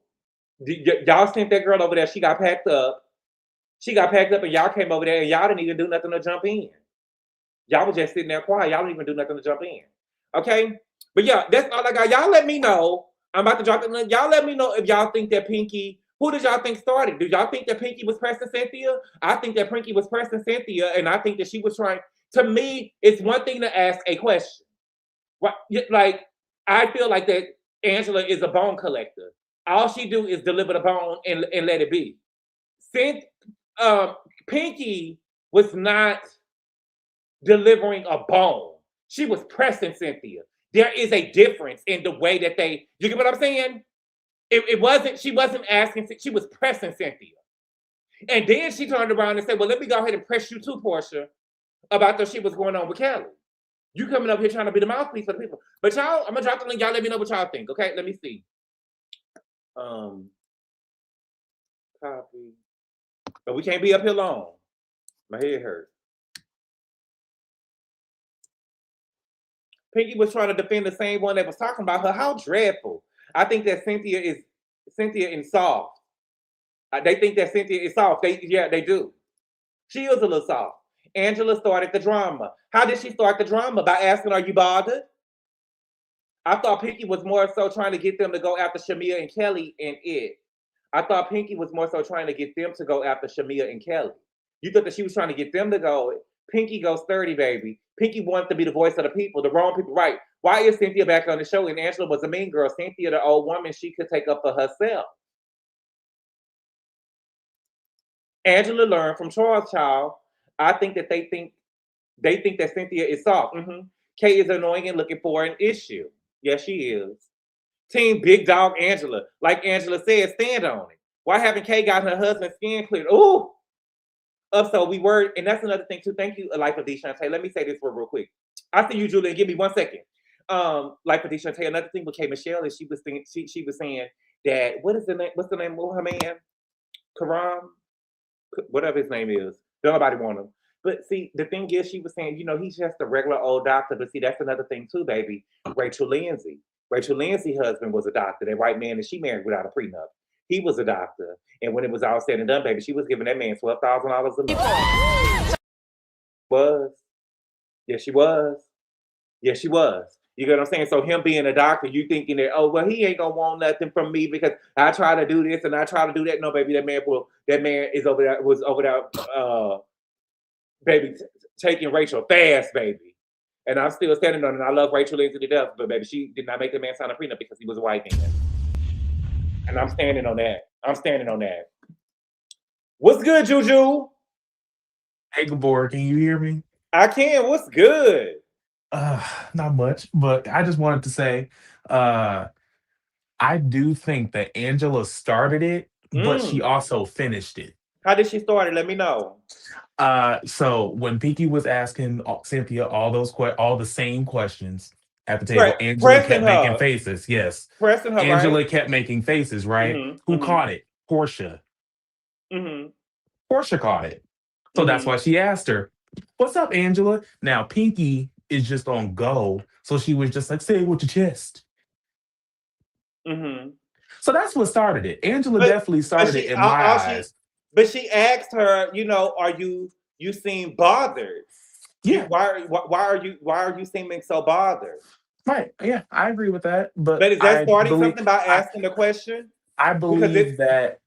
y'all sent that girl over there. She got packed up. And y'all came over there and y'all didn't even do nothing to jump in. Y'all was just sitting there quiet. Y'all didn't even do nothing to jump in. Okay? But yeah, that's all I got. Y'all let me know. I'm about to drop it. Y'all let me know if y'all think that Pinky, who did y'all think started? Do y'all think that Pinky was pressing Cynthia? I think that Pinky was pressing Cynthia, and I think that she was trying. To me, it's one thing to ask a question. Like, I feel like that Angela is a bone collector. All she do is deliver the bone and let it be. Pinky was not delivering a bone. She was pressing Cynthia. There is a difference in the way that you get what I'm saying? She wasn't asking, she was pressing Cynthia. And then she turned around and said, well, let me go ahead and press you too, Portia, about the shit was going on with Kelly. You coming up here trying to be the mouthpiece for the people. But y'all, I'm gonna drop the link. Y'all let me know what y'all think. Okay, let me see. Copy. But we can't be up here long. My head hurts. Pinky was trying to defend the same one that was talking about her. How dreadful. I think that Cynthia is soft. They think that Cynthia is soft. They do. She is a little soft. Angela started the drama. How did she start the drama? By asking, are you bothered? I thought Pinky was more so trying to get them to go after Shamia and Kelly and it. I thought Pinky was more so trying to get them to go after Shamia and Kelly. You thought that she was trying to get them to go. Pinky goes 30, baby. Pinky wants to be the voice of the people, the wrong people, right? Why is Cynthia back on the show? And Angela was a mean girl. Cynthia, the old woman, she could take up for herself. Angela learned from Charles Child. I think that they think that Cynthia is soft. Kay is annoying and looking for an issue. Yes, she is. Team Big Dog Angela. Like Angela said, stand on it. Why haven't Kay got her husband's skin cleared? Ooh. So we were, and that's another thing too. Thank you, Life of Deshante. Let me say this real quick. I see you, Julian. Give me 1 second. Life of Deshante. Another thing with Kay Michelle is she was saying that what's the name of her man? Karam, whatever his name is. Nobody want him. But see, the thing is, she was saying, he's just a regular old doctor. But see, that's another thing too, baby. Rachel Lindsay's husband was a doctor. That white man that she married without a prenup. He was a doctor. And when it was all said and done, baby, she was giving that man $12,000 a month. Was. Yes, she was. Yes, she was. You get what I'm saying? So him being a doctor, you thinking that, oh, well, he ain't gonna want nothing from me because I try to do this and I try to do that. No, baby, that man was over there, baby, taking Rachel fast, baby. And I'm still standing on it. I love Rachel Lindsay to death, but baby, she did not make the man sign a prenup because he was a white man. And I'm standing on that. What's good, Juju? Hey, Gabor, can you hear me? I can. What's good? Not much, but I just wanted to say, I do think that Angela started it, but she also finished it. How did she start it? Let me know. So when Pinky was asking Cynthia all the same questions at the table, Angela kept making faces. Yes, pressing her. Angela kept making faces. Right? Who caught it? Portia. Portia caught it. So that's why she asked her, "What's up, Angela?" Now Pinky is just on go, so she was just like, "Say it with your chest." So that's what started it. Angela definitely started it in my eyes. But she asked her, are you seem bothered? Yeah. Why are you seeming so bothered? Right. Yeah, I agree with that. But is that starting something by asking the question? I believe that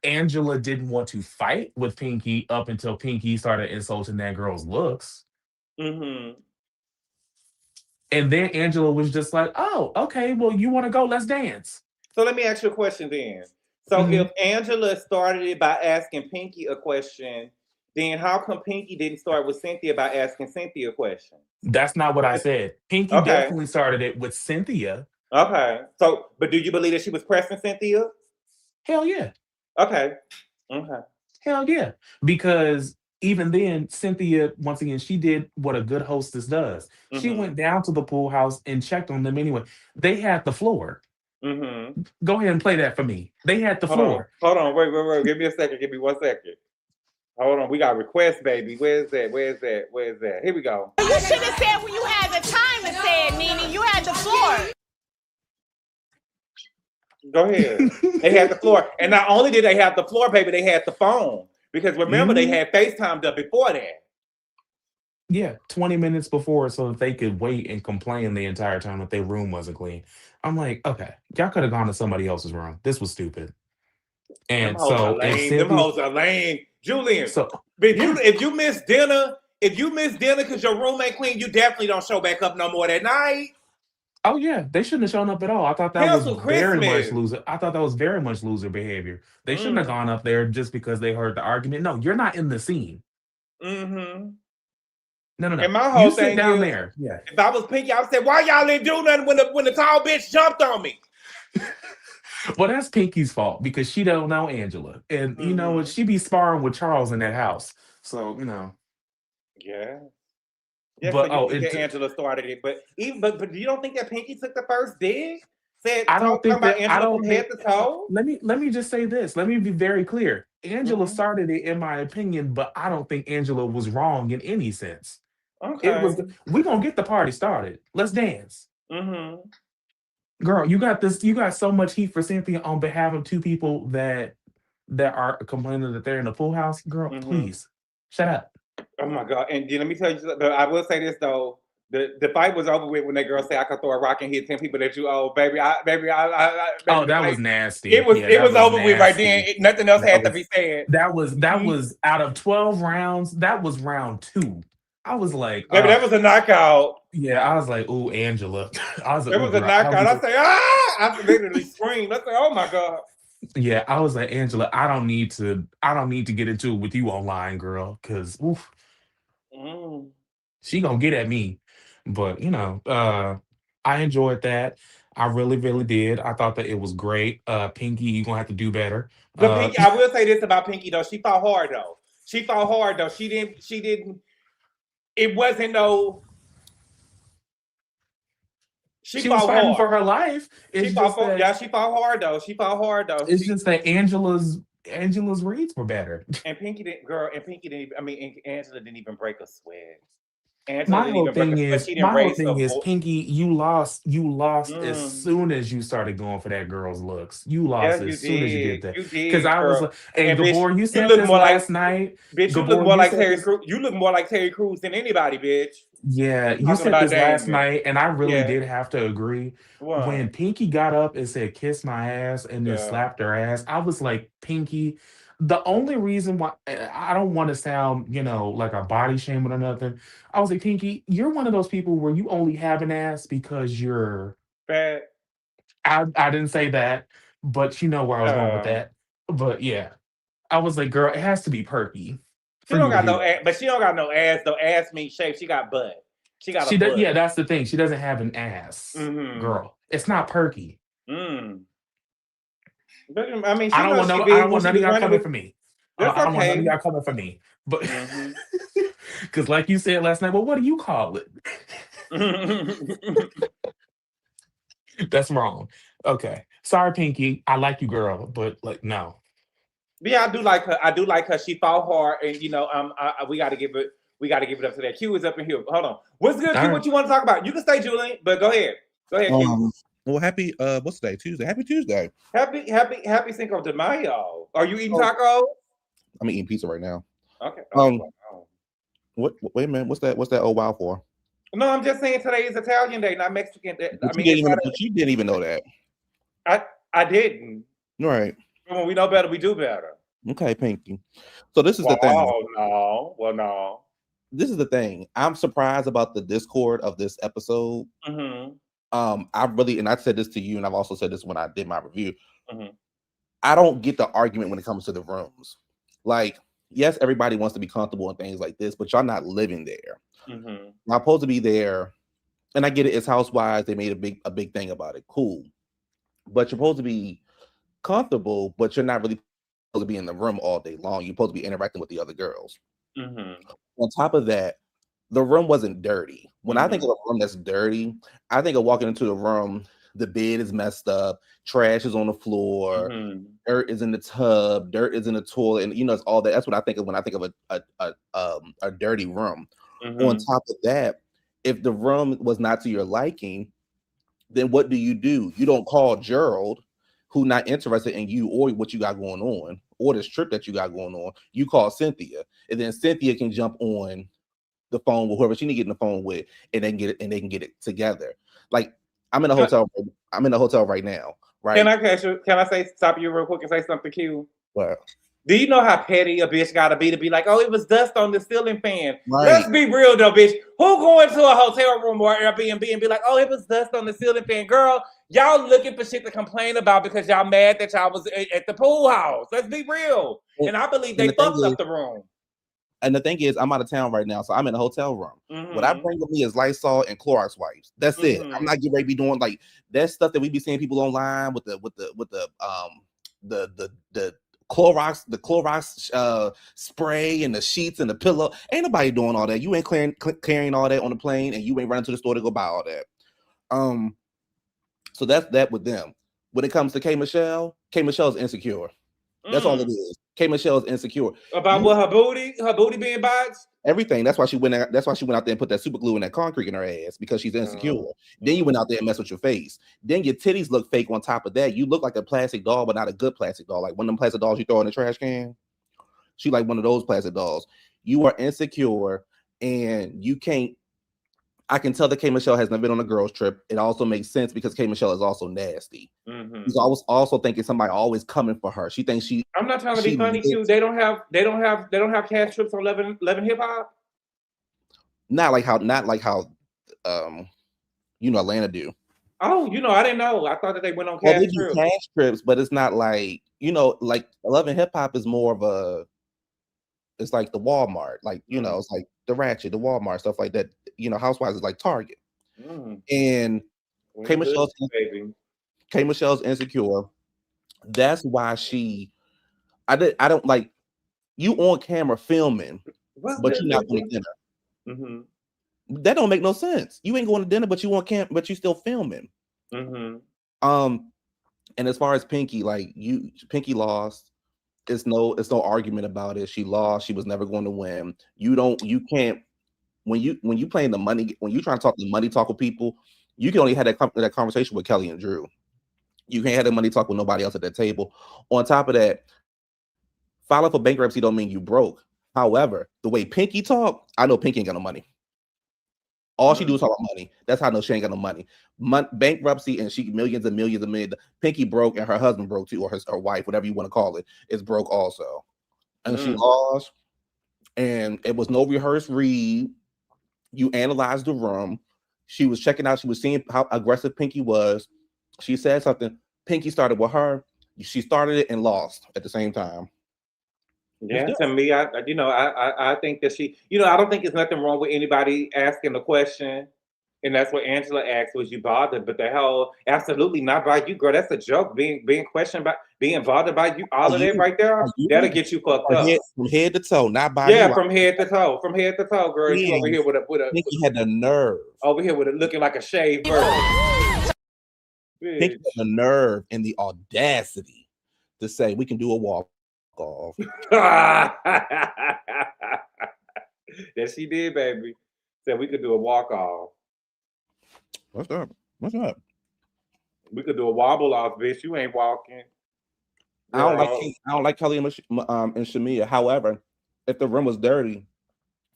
Angela didn't want to fight with Pinky up until Pinky started insulting that girl's looks. And then Angela was just like, oh, okay, well, you want to go? Let's dance. So let me ask you a question then. So if Angela started it by asking Pinky a question, then how come Pinky didn't start with Cynthia by asking Cynthia a question? That's not what I said. Pinky definitely started it with Cynthia. Okay. So, but do you believe that she was pressing Cynthia? Hell yeah. Okay. Hell yeah. Because even then, Cynthia, once again, she did what a good hostess does. She went down to the pool house and checked on them anyway. They had the floor. Go ahead and play that for me. They had the floor. Hold on. Wait. Give me a second. Give me 1 second. Hold on. We got requests, baby. Where's that? Here we go. You should have said when you had the time to say it, Nene. You had the floor. Go ahead. They had the floor. And not only did they have the floor, baby, they had the phone. Because remember, they had FaceTimed up before that. Yeah, 20 minutes before so that they could wait and complain the entire time that their room wasn't clean. I'm like, okay, y'all could have gone to somebody else's room. This was stupid. And them hoes are lame. Julian, so if you miss dinner if you miss dinner because your roommate queen, you definitely don't show back up no more that night. Oh yeah, they shouldn't have shown up at all. I thought that was Cancel very much Christmas. loser. I thought that was very much loser behavior. They shouldn't have gone up there just because they heard the argument. No, you're not in the scene. Mm-hmm. No. And my You whole sit thing down is, there. Yeah. if I was Pinky, I would say, why y'all didn't do nothing when the tall bitch jumped on me? Well, that's Pinky's fault because she don't know Angela, and you know what? She be sparring with Charles in that house. So you know. Yeah. Yeah, But so you think that Angela started it, but but you don't think that Pinky took the first dig? I don't think about that Angela I don't from think. head to toe. Let me just say this. Let me be very clear. Angela started it, in my opinion, but I don't think Angela was wrong in any sense. It was. Okay. We gonna get the party started. Let's dance. Mm-hmm. Girl, you got this. You got so much heat for Cynthia on behalf of two people that are complaining that they're in a full house. Girl, please shut up. Oh my God! And let me tell you, I will say this though: the fight was over with when that girl said I could throw a rock and hit 10 people that you owe, baby. Baby, Oh, that like, was nasty. It was over with right then. Nothing else had to be said. That was out of 12 rounds. That was round 2. I was like, baby, that was a knockout. Yeah, I was like, "Ooh, Angela." I was like, it was a knockout. I say, I literally screamed. I said, oh my God. Yeah, I was like, Angela, I don't need to get into it with you online, girl, because she gonna get at me. But you know, I enjoyed that. I really, really did. I thought that it was great. Pinky, you're gonna have to do better. Pinky, I will say this about Pinky though. She fought hard though. She didn't. It wasn't no. She was fighting for her life. She fought hard though. It's just that Angela's reads were better. And Pinky didn't. I mean, Angela didn't even break a sweat. My whole thing is, Pinky, you lost as soon as you started going for that girl's looks. You lost as soon as you did that. Because I was like, and Gabor, you said this last night. Bitch, you look more like Terry Crews. You look more like Terry Crews than anybody, bitch. Yeah, you said this last night, and I really did have to agree. What? When Pinky got up and said, "Kiss my ass," and then slapped her ass, I was like, Pinky. The only reason why I don't want to sound, like a body shaming or nothing. I was like, Pinky, you're one of those people where you only have an ass because you're fat. I didn't say that, but you know where I was going with that. But yeah, I was like, girl, it has to be perky. She don't got no ass, but she don't got no ass though. Ass means shape. She got butt. She got a butt. Yeah, that's the thing. She doesn't have an ass, girl. It's not perky. But, I mean, I don't want none of y'all coming for me. I don't want none of y'all coming for me. But because, like you said last night, well, what do you call it? That's wrong. Okay, sorry, Pinky. I like you, girl, but like, no. Yeah, I do like her. She fought hard, and we got to give it. We got to give it up to that. Q is up in here. Hold on. What's good, Q? Right. What you want to talk about? You can stay, Julian, but go ahead. Go ahead, Q. Well, happy what's today? Tuesday. Happy Tuesday. Happy Cinco de Mayo. Are you eating tacos? I'm eating pizza right now. Okay. What? Wait a minute. What's that? Oh wow for? No, I'm just saying today is Italian Day, not Mexican Day. You didn't even know that. I didn't. Right. When we know better, we do better. Okay, Pinky. So this is the thing. Oh no. This is the thing. I'm surprised about the discord of this episode. I said this to you, and I've also said this when I did my review. I don't get the argument when it comes to the rooms. Like, yes, everybody wants to be comfortable and things like this, but y'all not living there. I'm supposed to be there, and I get it. It's housewives. They made a big thing about it. Cool, but you're supposed to be comfortable, but you're not really supposed to be in the room all day long. You're supposed to be interacting with the other girls. On top of that, the room wasn't dirty. When I think of a room that's dirty, I think of walking into the room, the bed is messed up, trash is on the floor, dirt is in the tub, dirt is in the toilet, and it's all that. That's what I think of when I think of a dirty room. On top of that, if the room was not to your liking, then what do? You don't call Gerald, who not interested in you or what you got going on, or this trip that you got going on. You call Cynthia, and then Cynthia can jump on the phone with whoever she need to get in the phone with, and they can get it together. Like, I'm in a hotel. I'm in a hotel right now. Right? Can I stop you real quick and say something, Q? What? Do you know how petty a bitch gotta be to be like, oh, it was dust on the ceiling fan? Right. Let's be real though, bitch. Who go into a hotel room or Airbnb and be like, oh, it was dust on the ceiling fan? Girl, y'all looking for shit to complain about because y'all mad that y'all was at the pool house. Let's be real. And I believe they fucked up the room. And the thing is, I'm out of town right now, so I'm in a hotel room. What I bring with me is Lysol and Clorox wipes. That's it. I'm not getting ready to be doing like that stuff that we be seeing people online with the Clorox spray and the sheets and the pillow. Ain't nobody doing all that. You ain't carrying all that on the plane, and you ain't running to the store to go buy all that. So that's that with them. When it comes to K Michelle is insecure. That's all it is. K Michelle is insecure about what, her booty being boxed. Everything. That's why she went out. That's why she went out there and put that super glue in that concrete in her ass, because she's insecure. Then you went out there and messed with your face. Then your titties look fake on top of that. You look like a plastic doll, but not a good plastic doll. Like one of them plastic dolls you throw in the trash can. She like one of those plastic dolls. You are insecure, and you can't. I can tell that K Michelle has never been on a girls trip. It also makes sense because K Michelle is also nasty. She's always also thinking somebody always coming for her. She thinks she. I'm not trying to be funny too. They don't have cash trips on Love and Hip Hop. Not like how Atlanta do. Oh, I didn't know. I thought that they went on cash trips. They do cash trips, but it's not like like Love and Hip Hop is more of a. It's like the Walmart, like it's like the Ratchet, the Walmart, stuff like that. Housewives is like Target. And K Michelle's insecure. That's why I don't like you on camera filming, but you're not going to dinner. That don't make no sense. You ain't going to dinner, but you on camp, but you still filming. And as far as Pinky, like Pinky lost. It's no argument about it. She lost. She was never going to win. You can't when you playing the money, when you trying to talk the money talk with people, you can only have that conversation with Kelly and Drew. You can't have the money talk with nobody else at that table. On top of that, filing for bankruptcy don't mean you broke. However, the way Pinky talk, I know Pinky ain't got no money. All she do is talk about money. That's how I know she ain't got no money. Bankruptcy, and she millions and millions and millions. Pinky broke, and her husband broke too, or her wife, whatever you want to call it, is broke also. And she lost, and it was no rehearsed read. You analyzed the room. She was checking out. She was seeing how aggressive Pinky was. She said something. Pinky started with her. She started it and lost at the same time. Yeah, to me, I think that she, I don't think there's nothing wrong with anybody asking the question, and that's what Angela asked: was you bothered? But the hell, absolutely not by you, girl. That's a joke. Being questioned by, being bothered by you, all of that right there, that'll get you fucked up from head to toe, not by you. Yeah, from head to toe, girl. You over here with a Pinky had the nerve. Over here with it looking like a shaved bird. Pinky had the nerve and the audacity to say we can do a walk off. That she did, baby. Said we could do a walk off. What's up? What's up? We could do a wobble off, bitch. You ain't walking. I don't like Kelly and Shamia. However, if the room was dirty,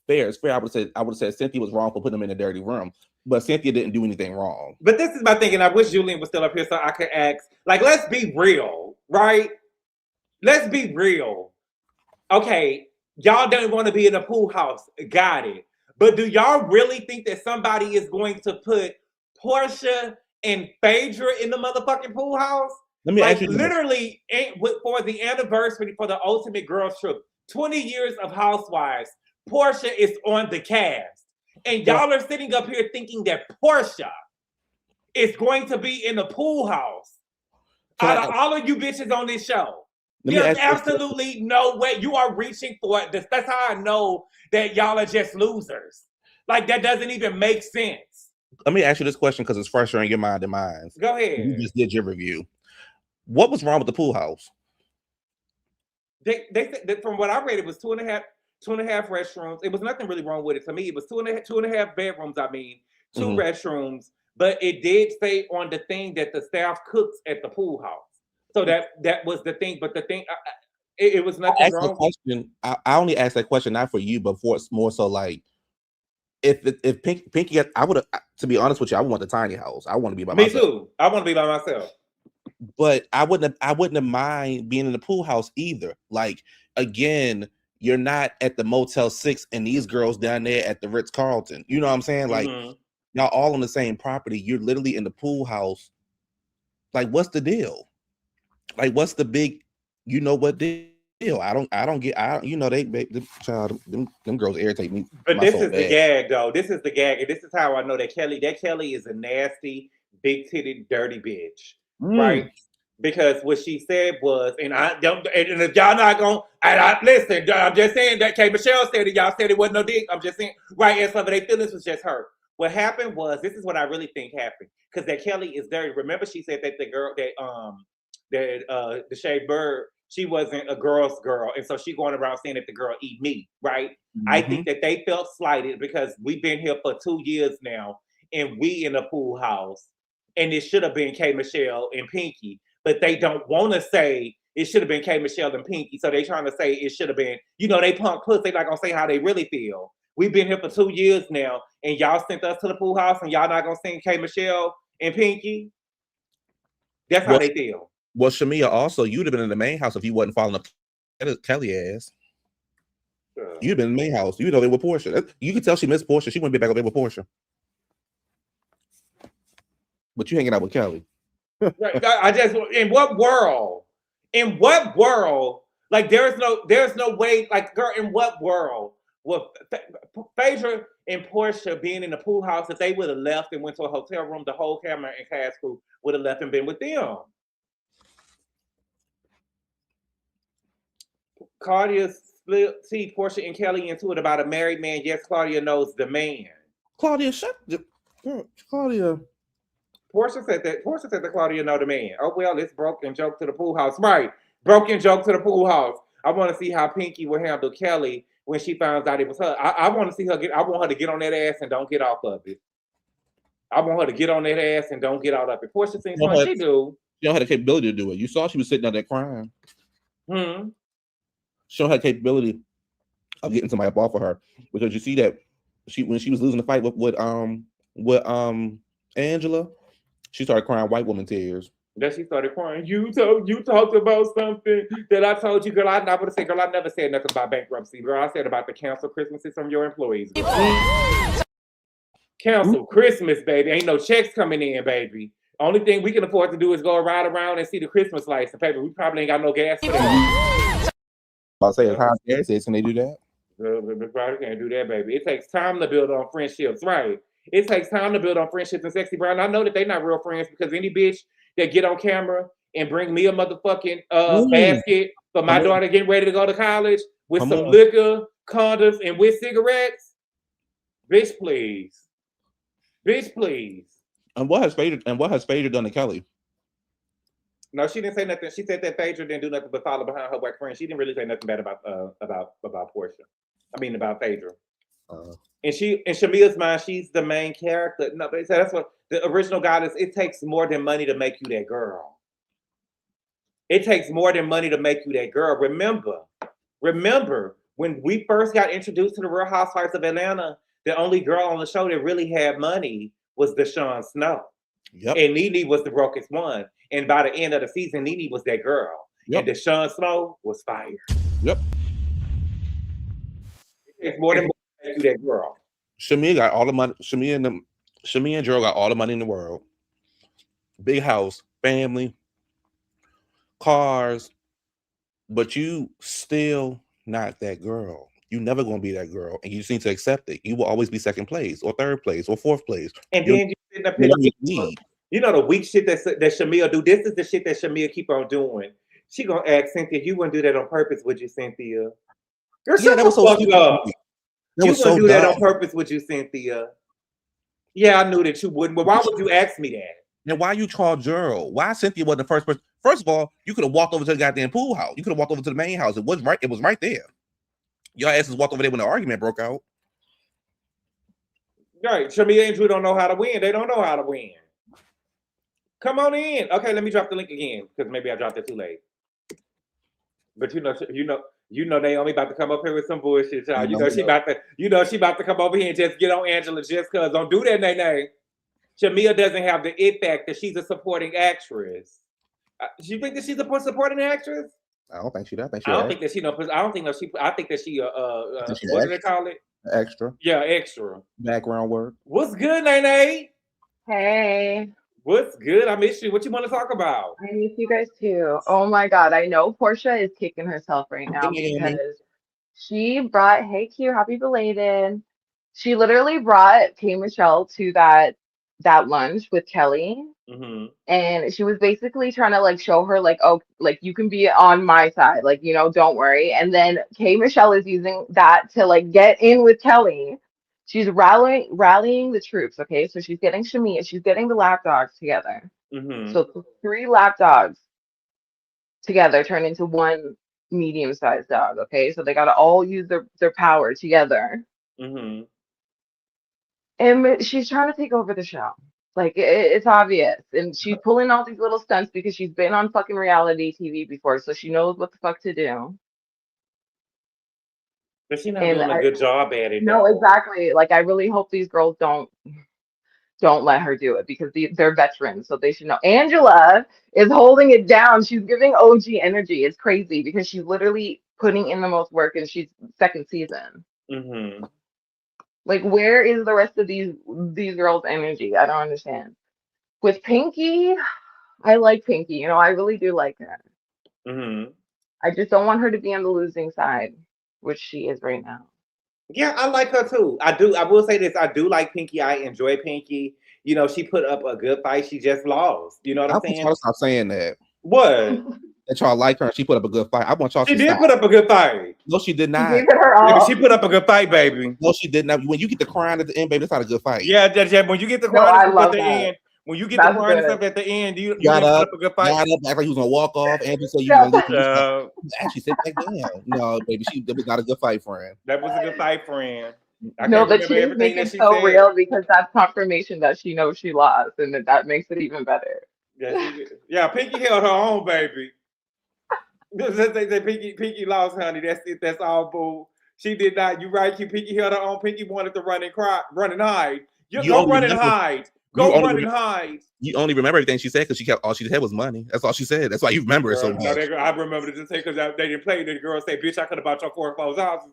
it's fair. I would have said Cynthia was wrong for putting them in a dirty room, but Cynthia didn't do anything wrong. But this is my thinking. I wish Julian was still up here so I could ask. Like, let's be real, right? Let's be real. Okay, y'all don't want to be in a pool house. Got it. But do y'all really think that somebody is going to put Portia and Phaedra in the motherfucking pool house? Let me ask you literally, for the anniversary for the Ultimate Girls Trip, 20 years of Housewives, Portia is on the cast. And y'all are sitting up here thinking that Portia is going to be in the pool house. Out of all of you bitches on this show. There's absolutely no way. You are reaching for it. That's how I know that y'all are just losers. Like, that doesn't even make sense. Let me ask you this question because it's fresher in your mind than mine. Go ahead. You just did your review. What was wrong with the pool house? They said, from what I read, it was two and a half restrooms. It was nothing really wrong with it. To me, it was two and a half bedrooms. I mean, two restrooms. But it did say on the thing that the staff cooks at the pool house. So that was the thing, but the thing, it was nothing wrong. I only asked that question not for you, but for it's more so like if Pinky, I would have, to be honest with you, I would want the tiny house. I want to be by myself. Me too. I want to be by myself. But I wouldn't have mind being in the pool house either. Like again, you're not at the Motel 6 and these girls down there at the Ritz-Carlton. You know what I'm saying? Like, y'all all on the same property. You're literally in the pool house. Like, what's the deal? Like, what's the big, you know what deal? I don't get, you know, them girls irritate me. But this is the gag, though. This is the gag. And this is how I know that Kelly is a nasty, big-titted, dirty bitch. Right? Because what she said was, and I don't, and if y'all not gonna, listen, I'm just saying that K. Michelle said it, y'all said it wasn't no dick. I'm just saying, right? And some of their feelings was just hurt. What happened was, this is what I really think happened, because that Kelly is dirty. Remember, she said that the girl that the Shea Bird, she wasn't a girl's girl, and so she going around saying that the girl eat meat, right? I think that they felt slighted because we've been here for 2 years now, and we in a pool house, and it should have been K. Michelle and Pinky. But they don't want to say it should have been K. Michelle and Pinky. So they trying to say it should have been, you know, they punk puss. They not going to say how they really feel. We've been here for 2 years now, and y'all sent us to the pool house, and y'all not going to sing K. Michelle and Pinky? That's how they feel. Well, Shamia, also, you'd have been in the main house if you wasn't following up Kelly ass. You'd have been in the main house. You know they were Portia. You could tell she missed Portia. She wouldn't be back up there with Portia. But you hanging out with Kelly. Right. I just, in what world, like there's no way, like, girl, in what world would Phaedra and Portia being in the pool house, if they would have left and went to a hotel room, the whole camera and cast crew would have left and been with them. Claudia see Portia and Kelly into it about a married man. Yes, Claudia knows the man. Claudia, shut the girl, Claudia. Portia said that Claudia know the man. Oh, well, it's broken joke to the pool house. Right. Broken joke to the pool house. I want to see how Pinky will handle Kelly when she finds out it was her. I want to see her I want her to get on that ass and don't get off of it. I want her to get on that ass and don't get out of it. Portia seems like she do. She don't have the capability to do it. You saw she was sitting down there crying. She don't have the capability of getting somebody up off of her, because you see that when she was losing the fight with Angela, she started crying white woman tears. Then she started crying. You talked about something that I told you, girl. I never said nothing about bankruptcy, girl. I said about the cancel Christmases from your employees. Cancel Christmas, baby. Ain't no checks coming in, baby. Only thing we can afford to do is go ride around and see the Christmas lights. And baby, we probably ain't got no gas for that. I'll say, how gas is, can they do that? We probably can't do that, baby. It takes time to build on friendships, right? It takes time to build on friendships. And Sexy Brown, I know that they're not real friends, because any bitch that get on camera and bring me a motherfucking basket for my daughter getting ready to go to college with some liquor, condoms, and with cigarettes, bitch, please. Bitch, please. And what has Phaedra done to Kelly? No, she didn't say nothing. She said that Phaedra didn't do nothing but follow behind her white friend. She didn't really say nothing bad about Portia. I mean, about Phaedra. In Shamia's mind, she's the main character. No, but that's what the original God is. It takes more than money to make you that girl. It takes more than money to make you that girl. Remember when we first got introduced to the Real Housewives of Atlanta, the only girl on the show that really had money was Deshaun Snow. Yep. And Nene was the brokest one. And by the end of the season, Nene was that girl. Yep. And Deshaun Snow was fire. Yep. It takes more than money to make you that girl. Shamia got all the money. Shamia and Joe got all the money in the world. Big house, family, cars, but you still not that girl. You never gonna be that girl, and you just need to accept it. You will always be second place, or third place, or fourth place. And then you sit up here, you know, the weak shit that Shamia do. This is the shit that Shamia keep on doing. She gonna ask Cynthia, "You wouldn't do that on purpose, would you, Cynthia?" Girl, yeah, that was so stupid. You wouldn't do that on purpose, would you, Cynthia? Yeah, I knew that you wouldn't. But why would you ask me that? And why you called Gerald? Why Cynthia wasn't the first person? First of all, you could have walked over to the goddamn pool house. You could have walked over to the main house. It was right there. Your asses walked over there when the argument broke out. Right. Shamia and Drew don't know how to win. They don't know how to win. Come on in. Okay, let me drop the link again, because maybe I dropped it too late. But you know Naomi about to come up here with some bullshit, y'all. She about to come over here and just get on Angela just cause. Don't do that, Nene. Shamia doesn't have the it factor. She's a supporting actress. You think that she's a supporting actress? I don't think she does. I think I don't think that she know. I don't think that she. I think that she. What do they call it? Extra. Yeah, extra. Background work. What's good, Nene? Hey. What's good? I miss you. What you want to talk about? I miss you guys too. Oh my God. I know Portia is kicking herself right now because she brought, hey Q, happy belated. She literally brought K Michelle to that lunch with Kelly. Mm-hmm. And she was basically trying to like show her like, oh, like you can be on my side, like, you know, don't worry. And then K Michelle is using that to like get in with Kelly. She's rallying the troops, okay? So she's getting Shamia, she's getting the lapdogs together. Mm-hmm. So 3 lapdogs together turn into one medium-sized dog, okay? So they gotta all use their power together. Mm-hmm. And she's trying to take over the show. Like it's obvious, and she's pulling all these little stunts because she's been on fucking reality TV before, so she knows what the fuck to do. But she's not doing a good job at it. No, exactly. Like I really hope these girls don't let her do it because they're veterans, so they should know. Angela is holding it down. She's giving OG energy. It's crazy because she's literally putting in the most work, and she's second season. Mm-hmm. Like, where is the rest of these girls' energy? I don't understand. With Pinky, I like Pinky. You know, I really do like her. Mm-hmm. I just don't want her to be on the losing side, which she is right now. Yeah, I like her too. I do. I will say this. I do like Pinky. I enjoy Pinky. You know, she put up a good fight. She just lost. You know what I'm saying? I want y'all to stop saying that. What? That y'all like her. She put up a good fight. I want y'all to She did put up a good fight. No, she did not. She gave it her all. Baby, she put up a good fight, baby. No, she did not. When you get the crying at the end, baby, that's not a good fight. Yeah. When you get the crying at the end, when you get the crying stuff at the end, you got up, put up a good fight. Got up, act like he was gonna walk off. Andrew said you was gonna actually sit back down. No, baby, that was not a good fight, friend. That was a good fight, friend. No, but she is making it so real because that's confirmation that she knows she lost, and that makes it even better. Yeah, Pinky held her own, baby. Pinky lost, honey. That's it. That's all, boo. She did not. You right? Pinky held her own. Pinky wanted to run and hide. Go run and hide. Go run and hide. You only remember everything she said because she kept all she had was money. That's all she said. That's why you remember it so much. I remember it just say because they didn't play. The girl say, "Bitch, I could have bought your 4 clothes houses."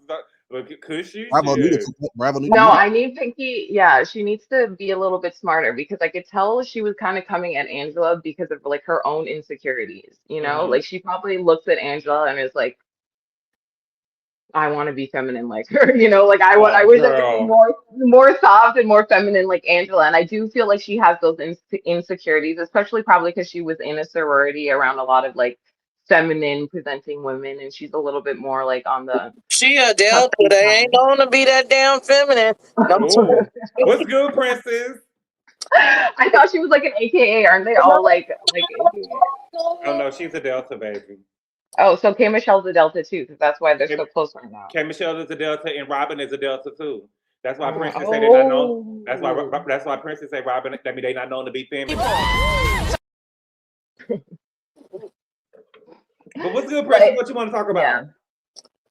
Could she? No, I need Pinky. Yeah, she needs to be a little bit smarter because I could tell she was kind of coming at Angela because of like her own insecurities. You know, like she probably looks at Angela and is like, I want to be feminine like her, you know, like I wish I could be more soft and more feminine like Angela. And I do feel like she has those insecurities, especially probably because she was in a sorority around a lot of like feminine presenting women, and she's a little bit more like on the. She a Delta. They ain't gonna be that damn feminine. What's good, princess? I thought she was like an AKA. Aren't they all like AKA? Oh no, she's a Delta, baby. Oh, so K Michelle's a Delta too, because that's why they're so close right now. K Michelle is a Delta, and Robin is a Delta too. That's why Princess say they're not known. That's why Princess say Robin. That mean they not known to be feminine. But what's good, Princess? What you want to talk about? Yeah.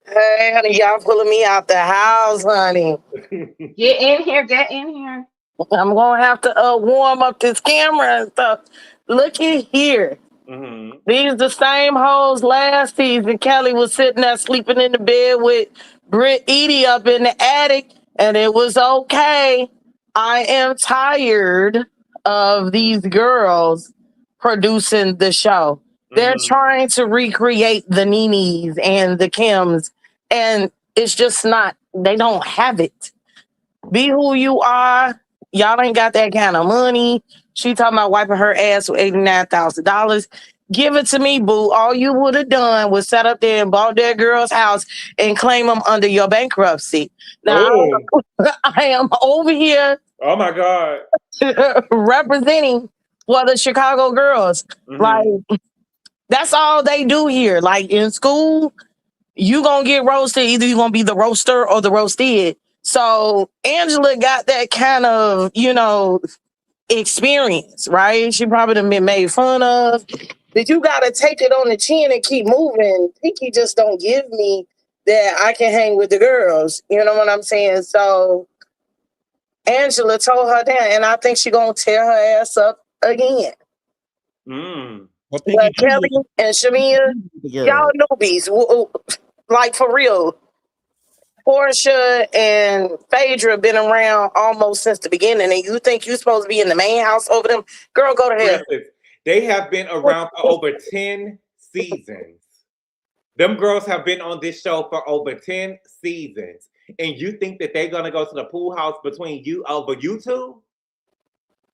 Hey, honey, y'all pulling me out the house, honey. Get in here. Get in here. I'm gonna have to warm up this camera and stuff. Looky here. Mm-hmm. These the same hoes last season. Kelly was sitting there sleeping in the bed with Britt Edie up in the attic, and it was okay. I am tired of these girls producing the show. They're trying to recreate the Nenes and the Kims, and it's just not, they don't have it. Be who you are. Y'all ain't got that kind of money. She talking about wiping her ass with $89,000. Give it to me, boo. All you would have done was sat up there and bought that girl's house and claim them under your bankruptcy. Now, I am over here. Oh my God. Representing for the Chicago girls. Like, that's all they do here. Like in school, you gonna get roasted. Either you gonna be the roaster or the roasted. So Angela got that kind of, you know, experience, right? She probably done been made fun of. That you gotta take it on the chin and keep moving. Pinky just don't give me that I can hang with the girls. You know what I'm saying? So Angela told her that, and I think she gonna tear her ass up again. Well, Pinky, Kelly and Shamia, y'all newbies. Like for real. Portia and Phaedra been around almost since the beginning, and you think you're supposed to be in the main house over them? Girl, go to hell. They have been around for over 10 seasons. Them girls have been on this show for over 10 seasons. And you think that they're gonna go to the pool house between you over you two?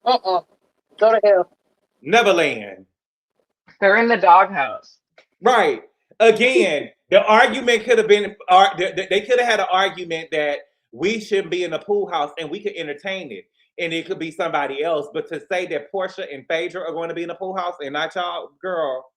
Go to hell. Neverland. They're in the doghouse. Right. Again, the argument could have been, they could have had an argument that we shouldn't be in the pool house and we could entertain it. And it could be somebody else. But to say that Portia and Phaedra are going to be in the pool house and not y'all, girl,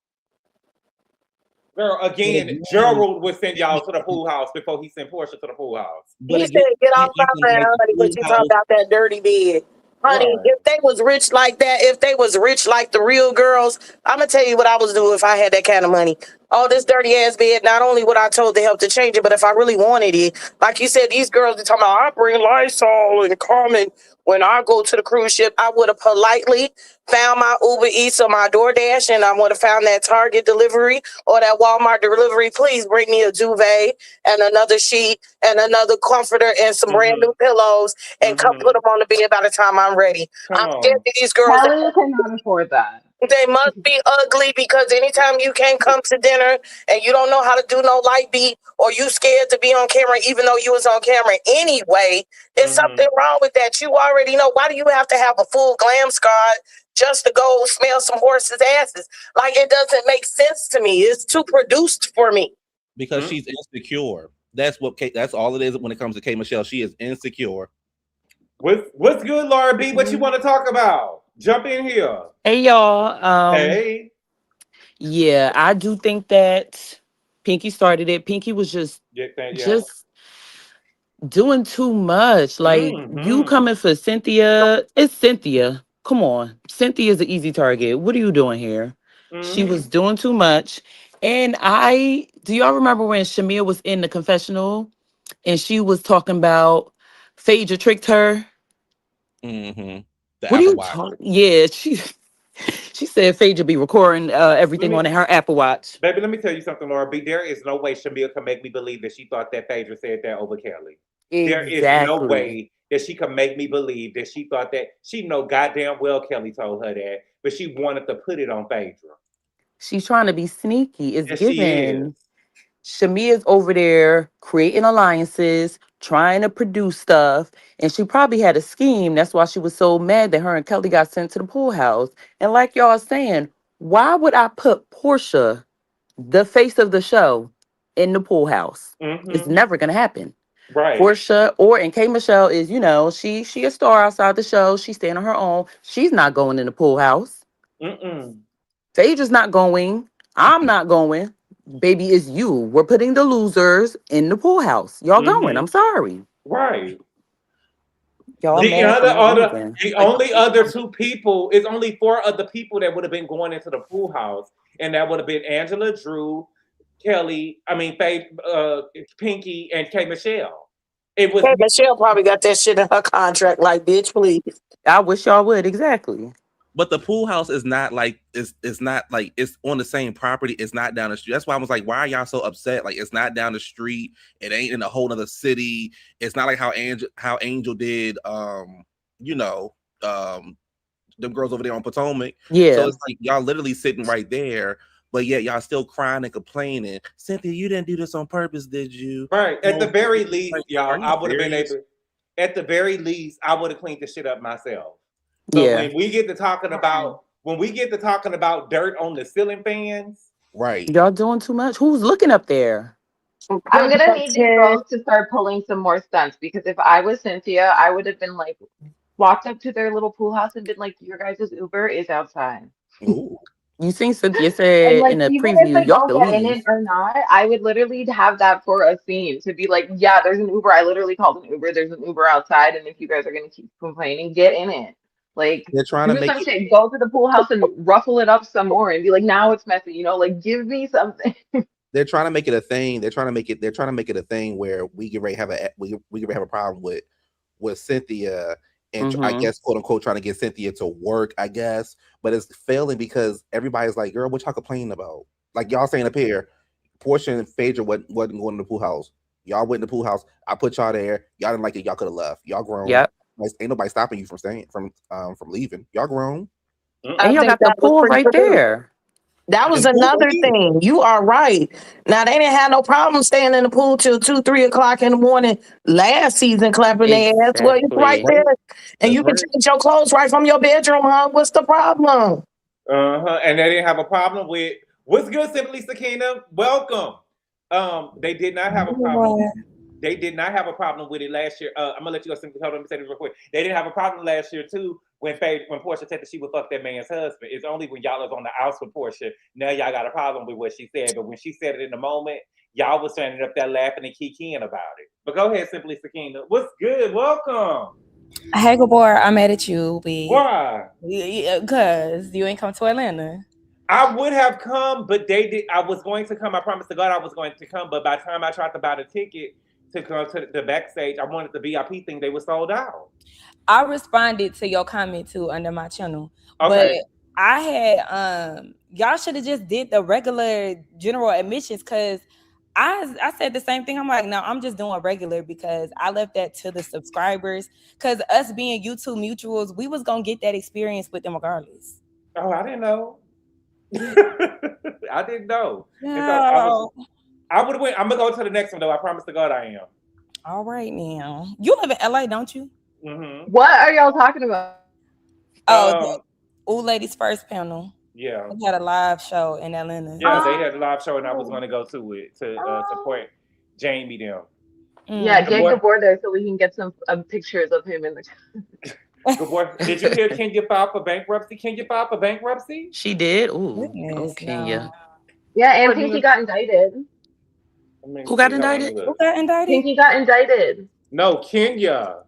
again, Gerald would send y'all to the pool house before he sent Portia to the pool house. He said, get off my man, honey, but you talking about that dirty bed. Honey, if they was rich like that, if they was rich like the real girls, I'm going to tell you what I was doing if I had that kind of money. Oh, this dirty ass bed, not only would I told to help to change it, but if I really wanted it, like you said, these girls are talking about, I bring Lysol and Carmen when I go to the cruise ship. I would have politely found my Uber Eats or my DoorDash, and I would have found that Target delivery or that Walmart delivery. Please bring me a duvet and another sheet and another comforter and some brand new pillows and come put them on the bed by the time I'm ready. I'm scared that these girls cannot afford that. They must be ugly, because anytime you can't come to dinner and you don't know how to do no light beat, or you scared to be on camera even though you was on camera anyway, there's something wrong with that. You already know. Why do you have to have a full glam squad just to go smell some horses' asses? Like, it doesn't make sense to me. It's too produced for me. Because she's insecure. That's all it is when it comes to K. Michelle. She is insecure. What's good, Laura B? What you want to talk about? Jump in here. Hey, y'all. Hey. Yeah, I do think that Pinky started it. Pinky was just doing too much. Like, you coming for Cynthia. It's Cynthia. Come on. Cynthia's an easy target. What are you doing here? She was doing too much. And do y'all remember when Shamia was in the confessional and she was talking about Phaedra tricked her? What are you talking? Yeah, she said Phaedra be recording everything on her Apple Watch. Baby, let me tell you something, Laura B. There is no way Shamia can make me believe that she thought that Phaedra said that over Kelly. Exactly. There is no way that she can make me believe that she thought that. She know goddamn well Kelly told her that, but she wanted to put it on Phaedra. She's trying to be sneaky. It's given. Shamia's over there creating alliances, trying to produce stuff, and she probably had a scheme. That's why she was so mad that her and Kelly got sent to the pool house. And like y'all are saying, why would I put Portia, the face of the show, in the pool house? It's never gonna happen. Right. Portia and K. Michelle is, she a star outside the show. She's staying on her own. She's not going in the pool house. Phaedra's not going. I'm not going. Baby, it's you. We're putting the losers in the pool house. Y'all going. I'm sorry. Right. Y'all the only other two people, it's only 4 other people that would have been going into the pool house. And that would have been Angela, Drew, Kelly, Pinky, and K. Michelle. K. Michelle probably got that shit in her contract. Like, bitch, please. I wish y'all would. Exactly. But the pool house is not like it's not like it's on the same property. It's not down the street. That's why I was like, why are y'all so upset? Like, it's not down the street. It ain't in a whole other city. It's not like how Angel did them girls over there on Potomac. Yeah. So it's like y'all literally sitting right there, but yet y'all still crying and complaining. Cynthia, you didn't do this on purpose, did you? Right. At the very least, y'all, I would have been able. At the very least, I would have cleaned the shit up myself. So when we get to talking about dirt on the ceiling fans, right? Y'all doing too much. Who's looking up there? I'm gonna need you girls to start pulling some more stunts, because if I was Cynthia, I would have been like walked up to their little pool house and been like, "Your guys' Uber is outside." Ooh. You seen Cynthia said in a preview, y'all can get in it or not. I would literally have that for a scene to be like, "Yeah, there's an Uber. I literally called an Uber. There's an Uber outside, and if you guys are gonna keep complaining, get in it." Like, they're trying to make some shit. Go to the pool house and ruffle it up some more and be like, now it's messy, like, give me something. They're trying to make it a thing. They're trying to make it a thing where we can have a problem with Cynthia and I guess quote unquote trying to get Cynthia to work, I guess, but it's failing because everybody's like, girl, what y'all complaining about? Like y'all saying up here, Portia and Phaedra wasn't going to the pool house. Y'all went to the pool house. I put y'all there. Y'all didn't like it. Y'all could have left. Y'all grown. Yep. Ain't nobody stopping you from staying from leaving. Y'all grown. And y'all got the pool right there. That was another thing. You are right. Now they didn't have no problem staying in the pool till 2, 3 o'clock in the morning last season, clapping their ass. Well, you right there, and you can change your clothes right from your bedroom, huh? What's the problem? And they didn't have a problem with what's good, Simply Sakina. Welcome. They did not have a problem. They did not have a problem with it last year. I'm gonna let you go. Simply, hold on, let me say this real quick. They didn't have a problem last year too when Portia said that she would fuck that man's husband. It's only when y'all was on the outs with Portia. Now y'all got a problem with what she said. But when she said it in the moment, y'all was standing up there laughing and kikiing about it. But go ahead, Simply Sakina. What's good? Welcome. Hey, Gabor, I'm mad at you. Why? Because you ain't come to Atlanta. I would have come, but they did. I was going to come. I promised to God I was going to come. But by the time I tried to buy the ticket to come to the backstage, I wanted the VIP thing. They were sold out. I responded to your comment too under my channel. Okay. But I had y'all should have just did the regular general admissions because I said the same thing. I'm like, no, I'm just doing regular because I left that to the subscribers. Because us being YouTube mutuals, we was gonna get that experience with them regardless. Oh, I didn't know. I didn't know. No. So I would have went. I'm gonna go to the next one though. I promise to God I am. All right, now. You live in LA, don't you? Mm-hmm. What are y'all talking about? Oh, the Ooh Ladies First panel. Yeah. We had a live show in Atlanta. Yeah, they had a live show and I was gonna go to it to support Jamie them. Yeah, get Gabor there so we can get some pictures of him in the Gabor, did you hear Kenya file for bankruptcy? Kenya filed for bankruptcy? She did? Ooh. Oh, Kenya. Yeah, and Pinky got indicted. Who got indicted? Who got indicted? Pinky got indicted. No, Kenya.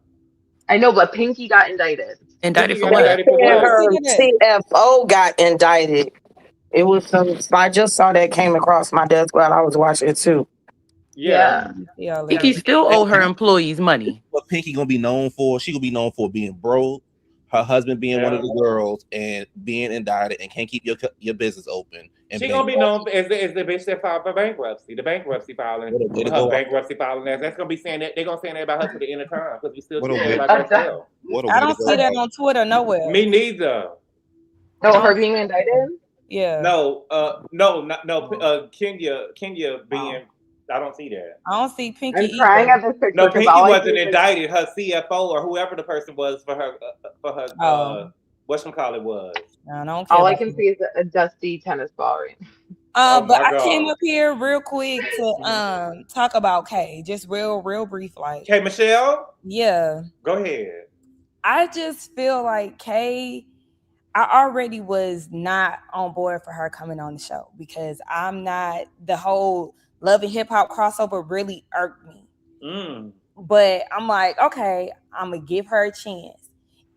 I know, but Pinky got indicted. Indicted for what? Her CFO got indicted. It was some. I just saw that came across my desk while I was watching it too. Yeah. Pinky still owe her employees money. What Pinky gonna be known for? She gonna be known for being broke, her husband being one of the girls, and being indicted and can't keep your business open. And she gonna be known as the bitch that filed for bankruptcy, the bankruptcy filing. Her bankruptcy filing. That's gonna be saying that they're gonna say that about her to the end of time because we still say about herself. I don't see that on Twitter nowhere. Me neither. No, her being indicted. Yeah. No. Kenya being. I don't see that. I don't see Pinky. I'm crying at this picture. No, Pinky wasn't indicted. Her CFO or whoever the person was for her whatchamacallit was. I don't care. All I can see is a dusty tennis ball right but I came up here real quick to talk about Kay. Just real brief, like. Kay Michelle? Yeah. Go ahead. I just feel like Kay, I already was not on board for her coming on the show because I'm not, the whole Love and Hip Hop crossover really irked me. But I'm like, okay, I'm gonna give her a chance.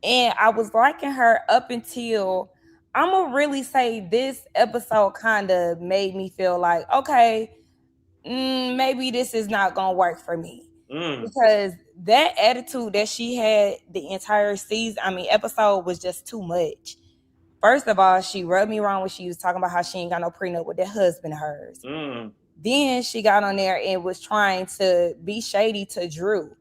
And I was liking her up until, I'm gonna really say this episode kind of made me feel like, okay, maybe this is not gonna work for me. Because that attitude that she had the entire episode was just too much. First of all, she rubbed me wrong when she was talking about how she ain't got no prenup with that husband of hers. Then she got on there and was trying to be shady to Drew.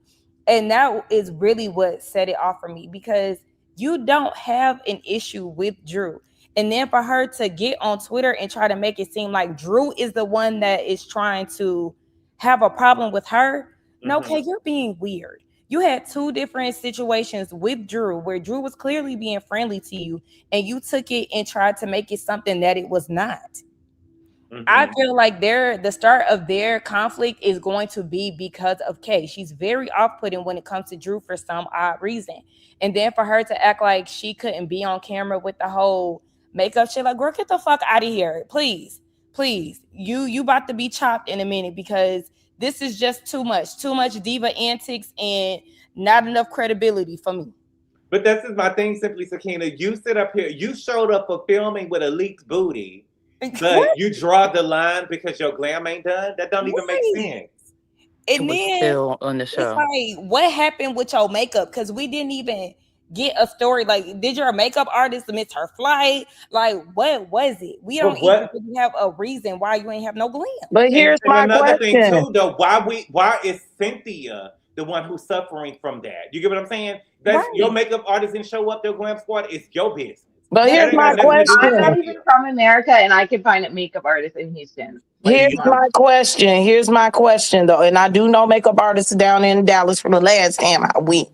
And that is really what set it off for me because you don't have an issue with Drew. And then for her to get on Twitter and try to make it seem like Drew is the one that is trying to have a problem with her. No, Kay, you're being weird. You had two different situations with Drew where Drew was clearly being friendly to you and you took it and tried to make it something that it was not. I feel like the start of their conflict is going to be because of Kay. She's very off-putting when it comes to Drew for some odd reason. And then for her to act like she couldn't be on camera with the whole makeup shit, like, girl, get the fuck out of here. Please. You about to be chopped in a minute because this is just too much diva antics and not enough credibility for me. But this is my thing, Simply Sakina. You sit up here, you showed up for filming with a leaked booty. But you draw the line because your glam ain't done? That don't even make sense. And then still on the show. It's like, what happened with your makeup? Because we didn't even get a story. Like, did your makeup artist miss her flight? Like, what was it? We don't even really have a reason why you ain't have no glam. But here's my another question. thing too, though. Why is Cynthia the one who's suffering from that? You get what I'm saying? That's your makeup artist didn't show up. Their glam squad. It's your business. But here's my question. I'm not even from America, and I can find a makeup artist in Houston. Here's my question, though, and I do know makeup artists down in Dallas from the last time I went.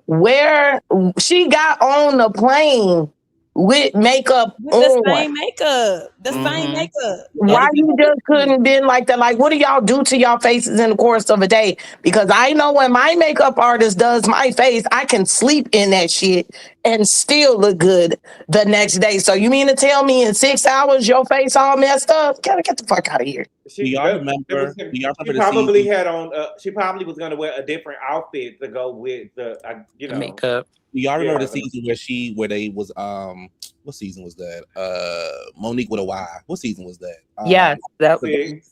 Where she got on the plane with makeup with the same makeup, same makeup. Why you just couldn't been like that? Like, what do y'all do to y'all faces in the course of a day? Because I know when my makeup artist does my face, I can sleep in that shit and still look good the next day. So you mean to tell me in 6 hours your face all messed up? Get the fuck out of here. She probably had on. She probably was gonna wear a different outfit to go with the makeup. Y'all remember the season where they was what season was that? Monique with a Y. What season was that? Yes, that was.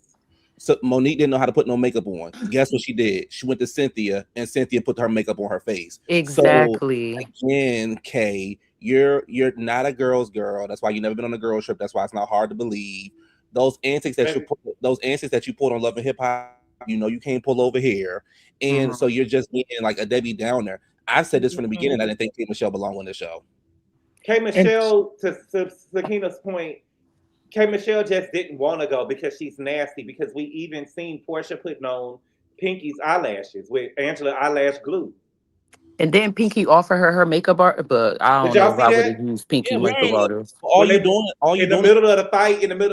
So Monique didn't know how to put no makeup on. Guess what she did? She went to Cynthia, and Cynthia put her makeup on her face. Exactly. So, again, Kay, you're not a girl's girl. That's why you never been on a girl trip. That's why it's not hard to believe. Those antics that you pulled on Love and Hip Hop, you can't pull over here, and so you're just being like a Debbie Downer. I said this from the beginning. I didn't think K. Michelle belonged on the show. K. Michelle, to Sakina's point, K. Michelle just didn't want to go because she's nasty. Because we even seen Portia putting on Pinky's eyelashes with Angela eyelash glue. And then Pinky offered her makeup art, but I don't know if I would have used Pinky makeup artist. In the middle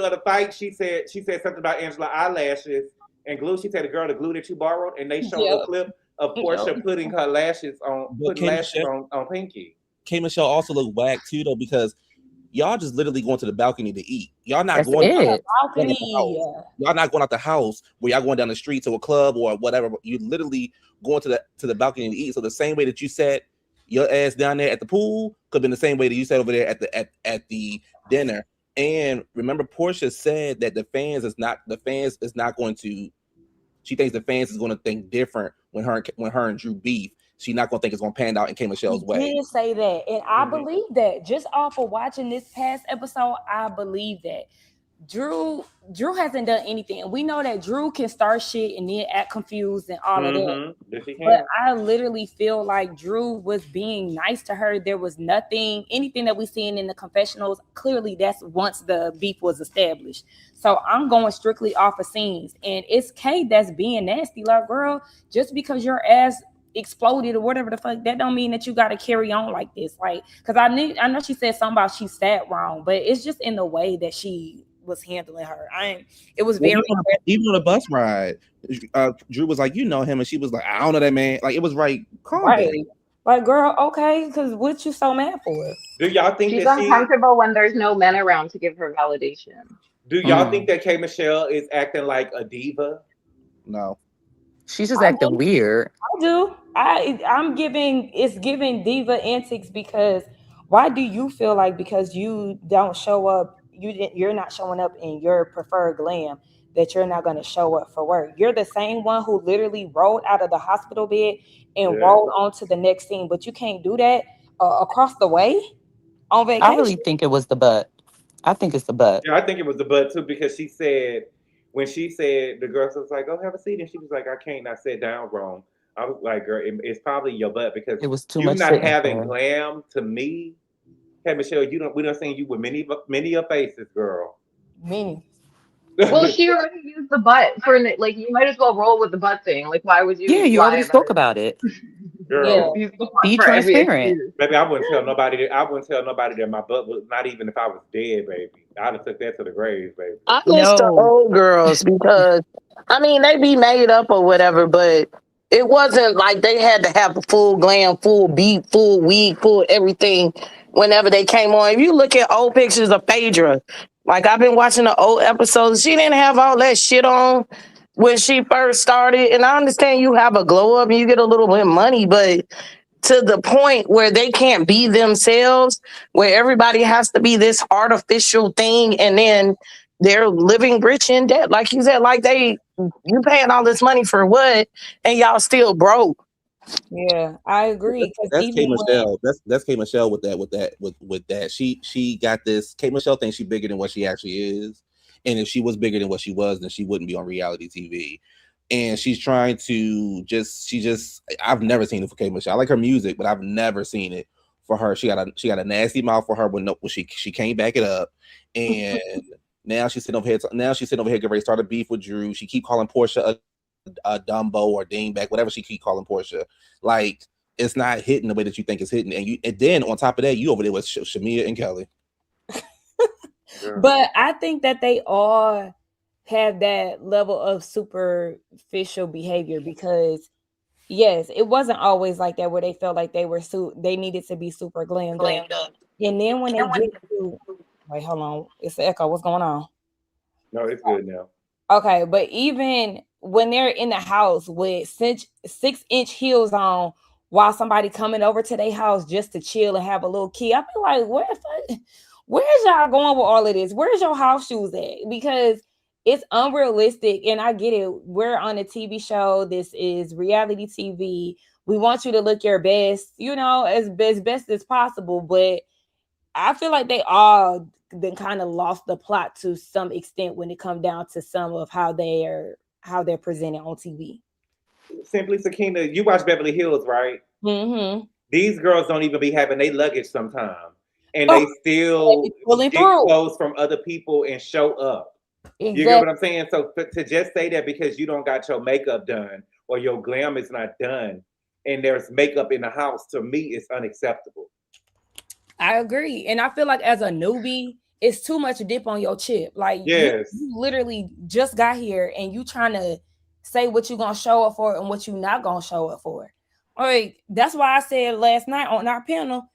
of the fight, she said something about Angela eyelashes and glue. She said, "The glue that you borrowed," and they showed a clip of Portia putting her lashes on, on Pinky. K. Michelle also looked whack too, though, because y'all just literally going to the balcony to eat. Y'all not going out the house. Y'all not going out the house where y'all going down the street to a club or whatever. You literally going to the balcony to eat. So the same way that you sat your ass down there at the pool could have been the same way that you sat over there at the dinner. And remember, Portia said that the fans is not going to. She thinks the fans is going to think different when her and Drew beef. She's not going to think it's going to pan out in K. Michelle's way. She did say that, and I believe that. Just off of watching this past episode, I believe that. Drew hasn't done anything. We know that Drew can start shit and then act confused and all of that. Yes, but I literally feel like Drew was being nice to her. There was anything that we seen in the confessionals. Clearly, that's once the beef was established. So I'm going strictly off of scenes. And it's Kay that's being nasty. Like, girl, just because your ass exploded or whatever the fuck, that don't mean that you got to carry on like this. Like, because I know she said something about she sat wrong, but it's just in the way that she was handling her. It was very even on a bus ride. Drew was like, him, and she was like, I don't know that man. Like, it was calm down. Like, girl, okay, because what you so mad for? Do y'all think she's uncomfortable when there's no men around to give her validation? Do y'all think that K. Michelle is acting like a diva? No. She's just acting weird. I do. It's giving diva antics, because why do you feel like because you don't show up, you're not showing up in your preferred glam, that you're not going to show up for work? You're the same one who literally rolled out of the hospital bed and rolled on to the next scene, but you can't do that across the way on vacation. I really think it was the butt. I think it's the butt. Yeah, I think it was the butt too, because she said, when she said, the girl was like, "Go have a seat," and she was like, "I can't, I sat down wrong." I was like, "Girl, it's probably your butt, because it was too you're much not having glam to me." Hey, Michelle, we don't seen you with many of faces, girl. Many. Well, she already used the butt for, like, you might as well roll with the butt thing. Like, why would you? Yeah, you already spoke about it. Girl, be transparent. Baby, I wouldn't tell nobody that my butt was, not even if I was dead, baby. I'd have took that to the grave, baby. I miss the old girls, because they be made up or whatever, but it wasn't like they had to have a full glam, full beat, full wig, full everything whenever they came on. If you look at old pictures of Phaedra, like, I've been watching the old episodes, she didn't have all that shit on when she first started. And I understand you have a glow up and you get a little bit of money, but to the point where they can't be themselves, where everybody has to be this artificial thing, and then they're living rich in debt. Like you said, like, you paying all this money for what, and y'all still broke. Yeah, I agree. That's Even K Michelle. That's K Michelle with that. She got this. K Michelle thinks she's bigger than what she actually is, and if she was bigger than what she was, then she wouldn't be on reality TV. And she's trying to I've never seen it for K Michelle. I like her music, but I've never seen it for her. She got a nasty mouth for her when she can't back it up, and now she's sitting over here. Getting ready to start a beef with Drew. She keep calling Portia a Dumbo or Dingback, whatever she keep calling Portia. Like, it's not hitting the way that you think it's hitting, and then on top of that, you over there with Shamia and Kelly. But I think that they all have that level of superficial behavior because, yes, it wasn't always like that where they felt like they needed to be super glammed up. And then when they get to, wait, hold on, it's the echo. What's going on? No, it's good now. Okay, but even when they're in the house with 6-inch heels on while somebody coming over to their house just to chill and have a little key, I feel like, where's y'all going with all of this? Where's your house shoes at? Because it's unrealistic, and I get it. We're on a TV show. This is reality TV. We want you to look your best, as best as possible. But I feel like they all then kind of lost the plot to some extent when it comes down to some of how they're presented on TV. Simply, Sakina, you watch Beverly Hills, right? Mm-hmm. These girls don't even be having their luggage sometimes, and they still get clothes from other people and show up. Exactly. You get what I'm saying? So to just say that because you don't got your makeup done or your glam is not done, and there's makeup in the house, to me, is unacceptable. I agree. And I feel like as a newbie, it's too much dip on your chip. Like, yes, you literally just got here and you trying to say what you're going to show up for and what you're not going to show up for. Like, that's why I said last night on our panel,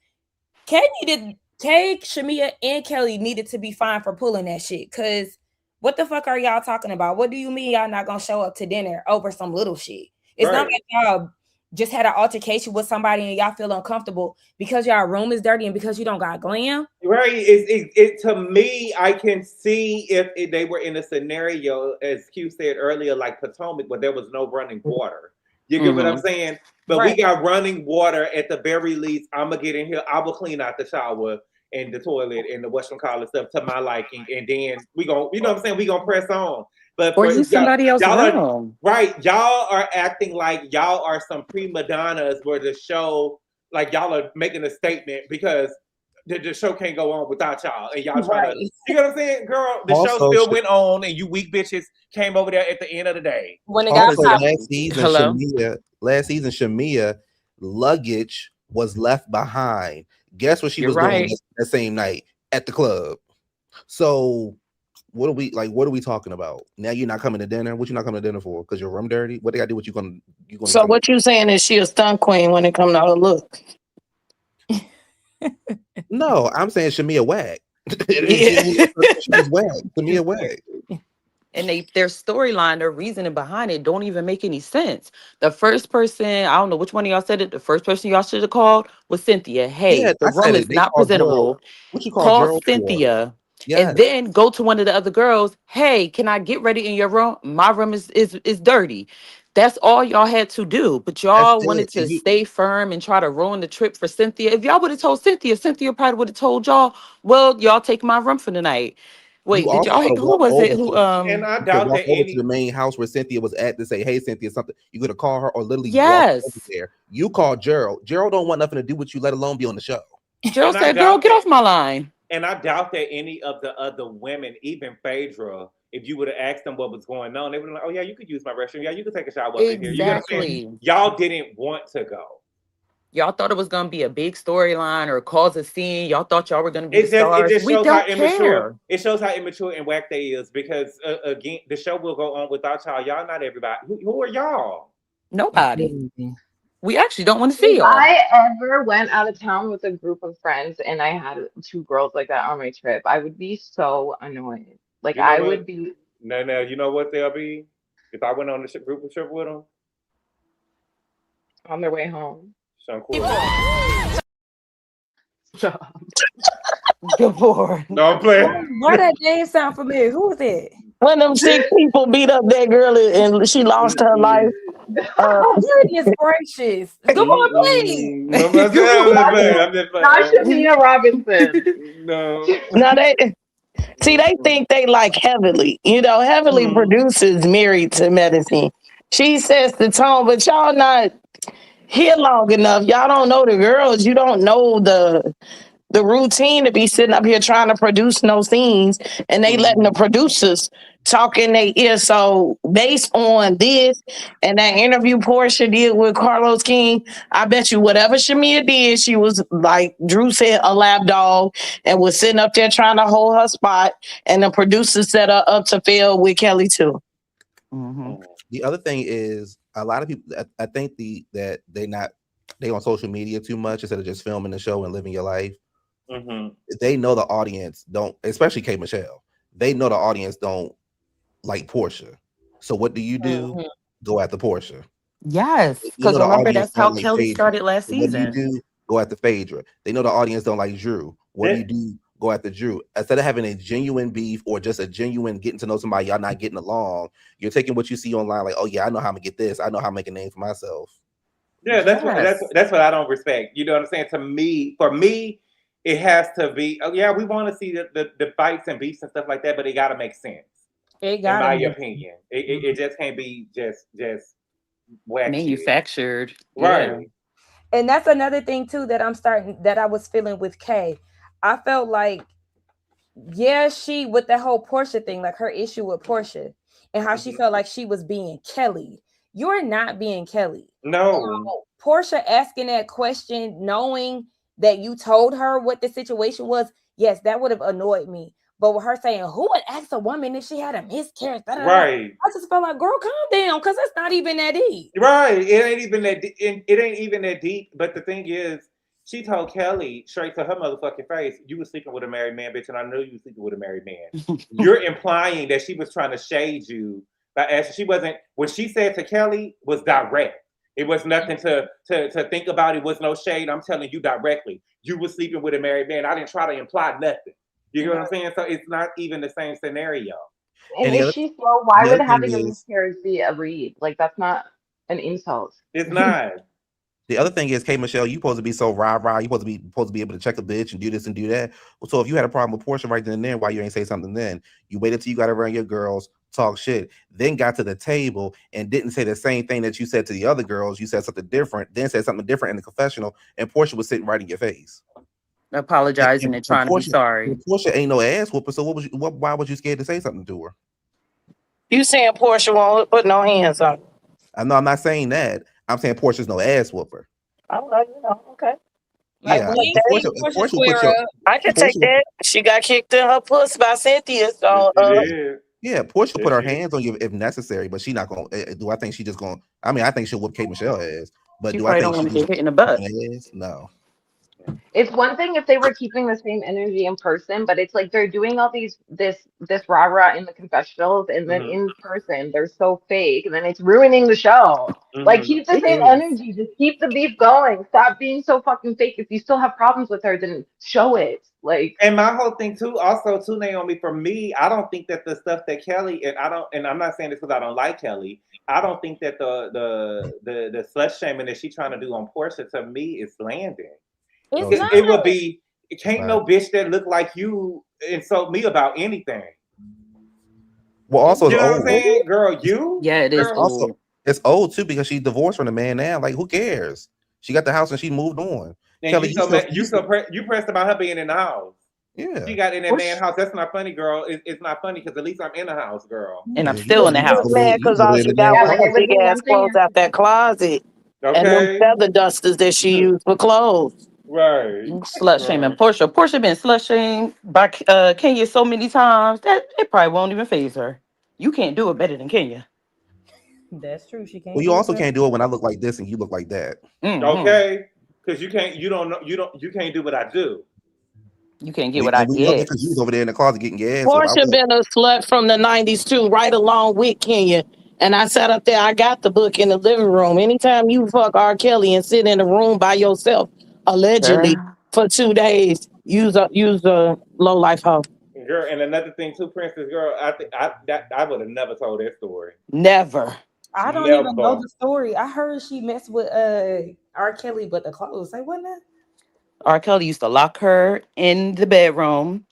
Shamia, and Kelly needed to be fined for pulling that shit. Because what the fuck are y'all talking about? What do you mean y'all not going to show up to dinner over some little shit? It's not like y'all just had an altercation with somebody and y'all feel uncomfortable because y'all room is dirty and because you don't got glam. Right. It to me, I can see if they were in a scenario, as Q said earlier, like Potomac, where there was no running water. You get what I'm saying? But we got running water at the very least. I'm going to get in here. I will clean out the shower and the toilet and the whatchamacallit stuff to my liking. And then we going to, you know what I'm saying? We going to press on. But or use somebody else's room. Right. Y'all are acting like y'all are some prima donnas where the show, like y'all are making a statement because the show can't go on without y'all. And y'all trying to, you know what I'm saying? Girl, the show still went on and you weak bitches came over there at the end of the day. When it got last season, Shamia luggage was left behind. Guess what she was doing that same night? At the club. So what are we talking about? Now you're not coming to dinner. What you not coming to dinner for? Because your room dirty? What they gotta do with you gonna So what you saying is she a stunt queen when it comes to her look? No, I'm saying Shamia whack. She's whack. Shamia whack. And their storyline, their reasoning behind it don't even make any sense. The first person, I don't know which one of y'all said it, the first person y'all should have called was Cynthia. Hey, the room is not presentable. What you call Cynthia. Yes. And then go to one of the other girls. Hey, can I get ready in your room? My room is dirty. That's all y'all had to do. But y'all wanted to stay firm and try to ruin the trip for Cynthia. If y'all would have told Cynthia probably would have told y'all, well, y'all take my room for the night. Wait, did y'all? Who was it? And I doubt that to the main house where Cynthia was at to say, "Hey, Cynthia, something." You gonna call her or literally walk over there? You call Gerald. Gerald don't want nothing to do with you, let alone be on the show. Gerald said, "Girl, get off my line." And I doubt that any of the other women, even Phaedra, if you would have asked them what was going on, they would have like, "Oh yeah, you could use my restroom. Yeah, you could take a shower up in here." You know what I'm saying? Y'all didn't want to go. Y'all thought it was gonna be a big storyline or cause a scene. Y'all thought y'all were gonna be stars. It just shows how immature. It shows how immature and whack they is because again, the show will go on without y'all. Y'all not everybody. Who are y'all? Nobody. We actually don't want to see y'all. If I ever went out of town with a group of friends and I had 2 girls like that on my trip, I would be so annoyed. Like, I would be. No, you know what they'll be? If I went on the group trip with them? On their way home. Gabor. No, I'm playing. Why that name sound familiar? Who was it? when them 6 people beat up that girl and she lost her life. Goodness gracious. GABOR, please. No, I'm just Not Shamia Robinson. No. Now they think they like Heavenly. You know, Heavenly produces Married to Medicine. She sets the tone, but y'all not here long enough. Y'all don't know the girls. You don't know the routine to be sitting up here trying to produce no scenes, and they letting the producers talk in their ear. So based on this and that interview Portia did with Carlos King, I bet you whatever Shamia did, she was like Drew said, a lap dog, and was sitting up there trying to hold her spot. And the producers set her up to fail with Kelly too. The other thing is a lot of people. I think that they on social media too much instead of just filming the show and living your life. They know the audience don't, especially K. Michelle. They know the audience don't like Portia. So what do? Go after Portia. Yes, because remember that's how Kelly started last season. What do? Go after Phaedra. They know the audience don't like Drew. What do? Go after Drew. Instead of having a genuine beef or just a genuine getting to know somebody, y'all not getting along. You're taking what you see online, like, oh yeah, I know how I'm gonna get this. I know how to make a name for myself. Yeah, that's what I don't respect. You know what I'm saying? For me, it has to be. Oh yeah, we want to see the fights and beefs and stuff like that, but it got to make sense. It got, in my opinion, it just can't be just wacky. Manufactured, right? Yeah. And that's another thing too that I was feeling with Kay. I felt like, yeah, she with the whole Portia thing, like her issue with Portia and how she felt like she was being Kelly. You're not being Kelly. No. Portia asking that question, knowing that you told her what the situation was, yes, that would have annoyed me. But with her saying, who would ask a woman if she had a miscarriage? Right. I just felt like, girl, calm down, because it's not even that deep. Right. It ain't even that deep. But the thing is, she told Kelly straight to her motherfucking face, you were sleeping with a married man, bitch, and I knew you were sleeping with a married man. You're implying that she was trying to shade you. But as she wasn't, what she said to Kelly was direct. It was nothing to think about. It was no shade. I'm telling you directly. You were sleeping with a married man. I didn't try to imply nothing. You know what I'm saying? So it's not even the same scenario. And if she's slow, why would having a miscarriage be a read? Like, that's not an insult. It's not. The other thing is, K. Michelle, you supposed to be so rah-rah. You supposed to be able to check a bitch and do this and do that. So if you had a problem with Portia right then and there, why you ain't say something then? You waited till you got around your girls, talk shit, then got to the table and didn't say the same thing that you said to the other girls. You said something different, then said something different in the confessional, and Portia was sitting right in your face, apologizing and trying to be sorry. Portia ain't no ass whooper, so why was you scared to say something to her? You saying Portia won't put no hands on? I'm not saying that. I'm saying Portia's no ass whooper. Okay. Yeah, I can take that. She got kicked in her puss by Cynthia. So yeah, Portia put her hands on you if necessary, but she not gonna. Do I think she just gonna? I mean, I think she'll whoop K. Michelle ass, but she do I think don't want she to get hit in the butt? No. It's one thing if they were keeping the same energy in person, but it's like they're doing all this rah-rah in the confessionals, and then in person they're so fake, and then it's ruining the show. Like, keep the same energy, just keep the beef going. Stop being so fucking fake. If you still have problems with her, then show it. Like, and my whole thing too, also too, Naomi, for me, I don't think that the stuff that Kelly and I'm not saying this because I don't like Kelly. I don't think that the slut shaming that she's trying to do on Portia, to me, is landing. It would be, it can't no bitch that look like you insult me about anything. Well, also, you know what I'm saying, girl? Yeah, it is. Also, it's old too because she's divorced from the man now. Like, who cares? She got the house and she moved on. And Kelly, you pressed about her being in the house. Yeah, she got in that man's house. That's not funny, girl. It's not funny because at least I'm in the house, girl. And I'm still in the house. Man, because all she got was big ass clothes out that closet. Okay. And them feather dusters that she used for clothes. Right. Slut shaming Portia. Portia been slut shamed by Kenya so many times that it probably won't even faze her. You can't do it better than Kenya. That's true. She can't. Well, you also can't do it when I look like this and you look like that. Okay. Because you can't do what I do. You can't get what I get. Because you was over there in the closet getting your ass. Portia been a slut from the 90s too, right along with Kenya. And I sat up there, I got the book in the living room. Anytime you fuck R. Kelly and sit in a room by yourself, allegedly, for 2 days, use a low life hoe. Girl, and another thing too, Princess girl, I would have never told that story. Never. I don't even know the story. I heard she messed with R. Kelly, but the clothes. Say what now? R. Kelly used to lock her in the bedroom.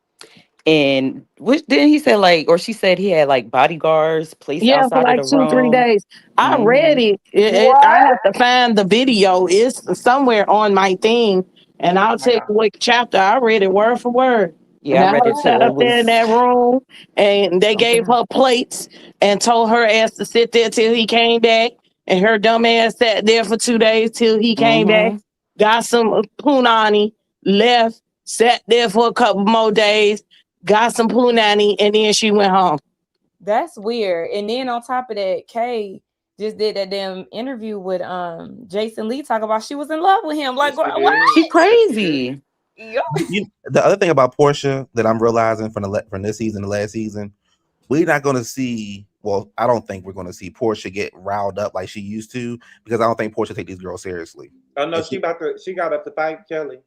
And which didn't he say like, or she said he had like bodyguards placed Yeah, for outside of like the 2-3 room. days. I read it. I have to find the video. It's somewhere on my thing, and I'll tell you what chapter. I read it word for word. And Yeah, I read her it too. sat It up there in was that room, and they gave something. her plates and told her ass to sit there till he came back. And her dumb ass sat there for 2 days till he came back. Got some punani, left, sat there for a couple more days, got some punani, and then she went home. That's weird. And then on top of that, Kay just did that damn interview with Jason Lee talk about she was in love with him. Like, what? She crazy. The other thing about Portia that I'm realizing from this season to last season, we're not going to see. Well, I don't think we're going to see Portia get riled up like she used to, because I don't think Portia take these girls seriously. Oh no, she got up to fight Kelly.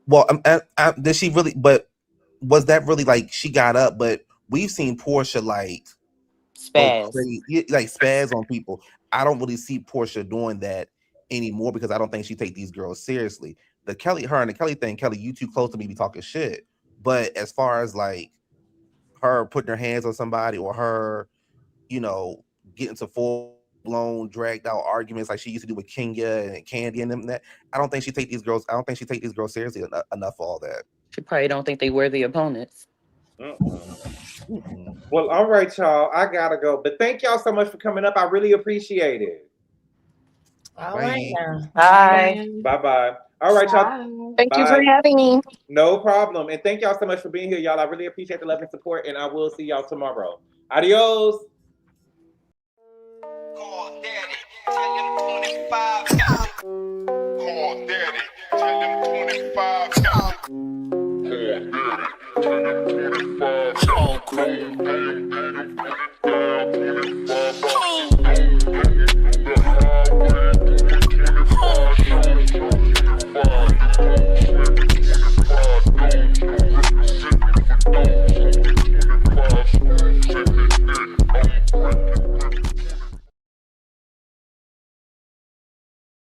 Well, did she really? But was that really like she got up? But we've seen Portia like spaz, like spaz on people. I don't really see Portia doing that anymore because I don't think she take these girls seriously. Her and the Kelly thing, Kelly, you too close to me be talking shit. But as far as like her putting her hands on somebody or her, getting to full-blown dragged out arguments like she used to do with Kenya and Candy and them, that I don't think she take these girls seriously enough for all that. She probably don't think they were the opponents. Well, all right, y'all. I gotta go. But thank y'all so much for coming up. I really appreciate it. All right now. Bye. Bye-bye. All right, y'all. Thank you for having me. No problem. And thank y'all so much for being here, y'all. I really appreciate the love and support, and I will see y'all tomorrow. Adios.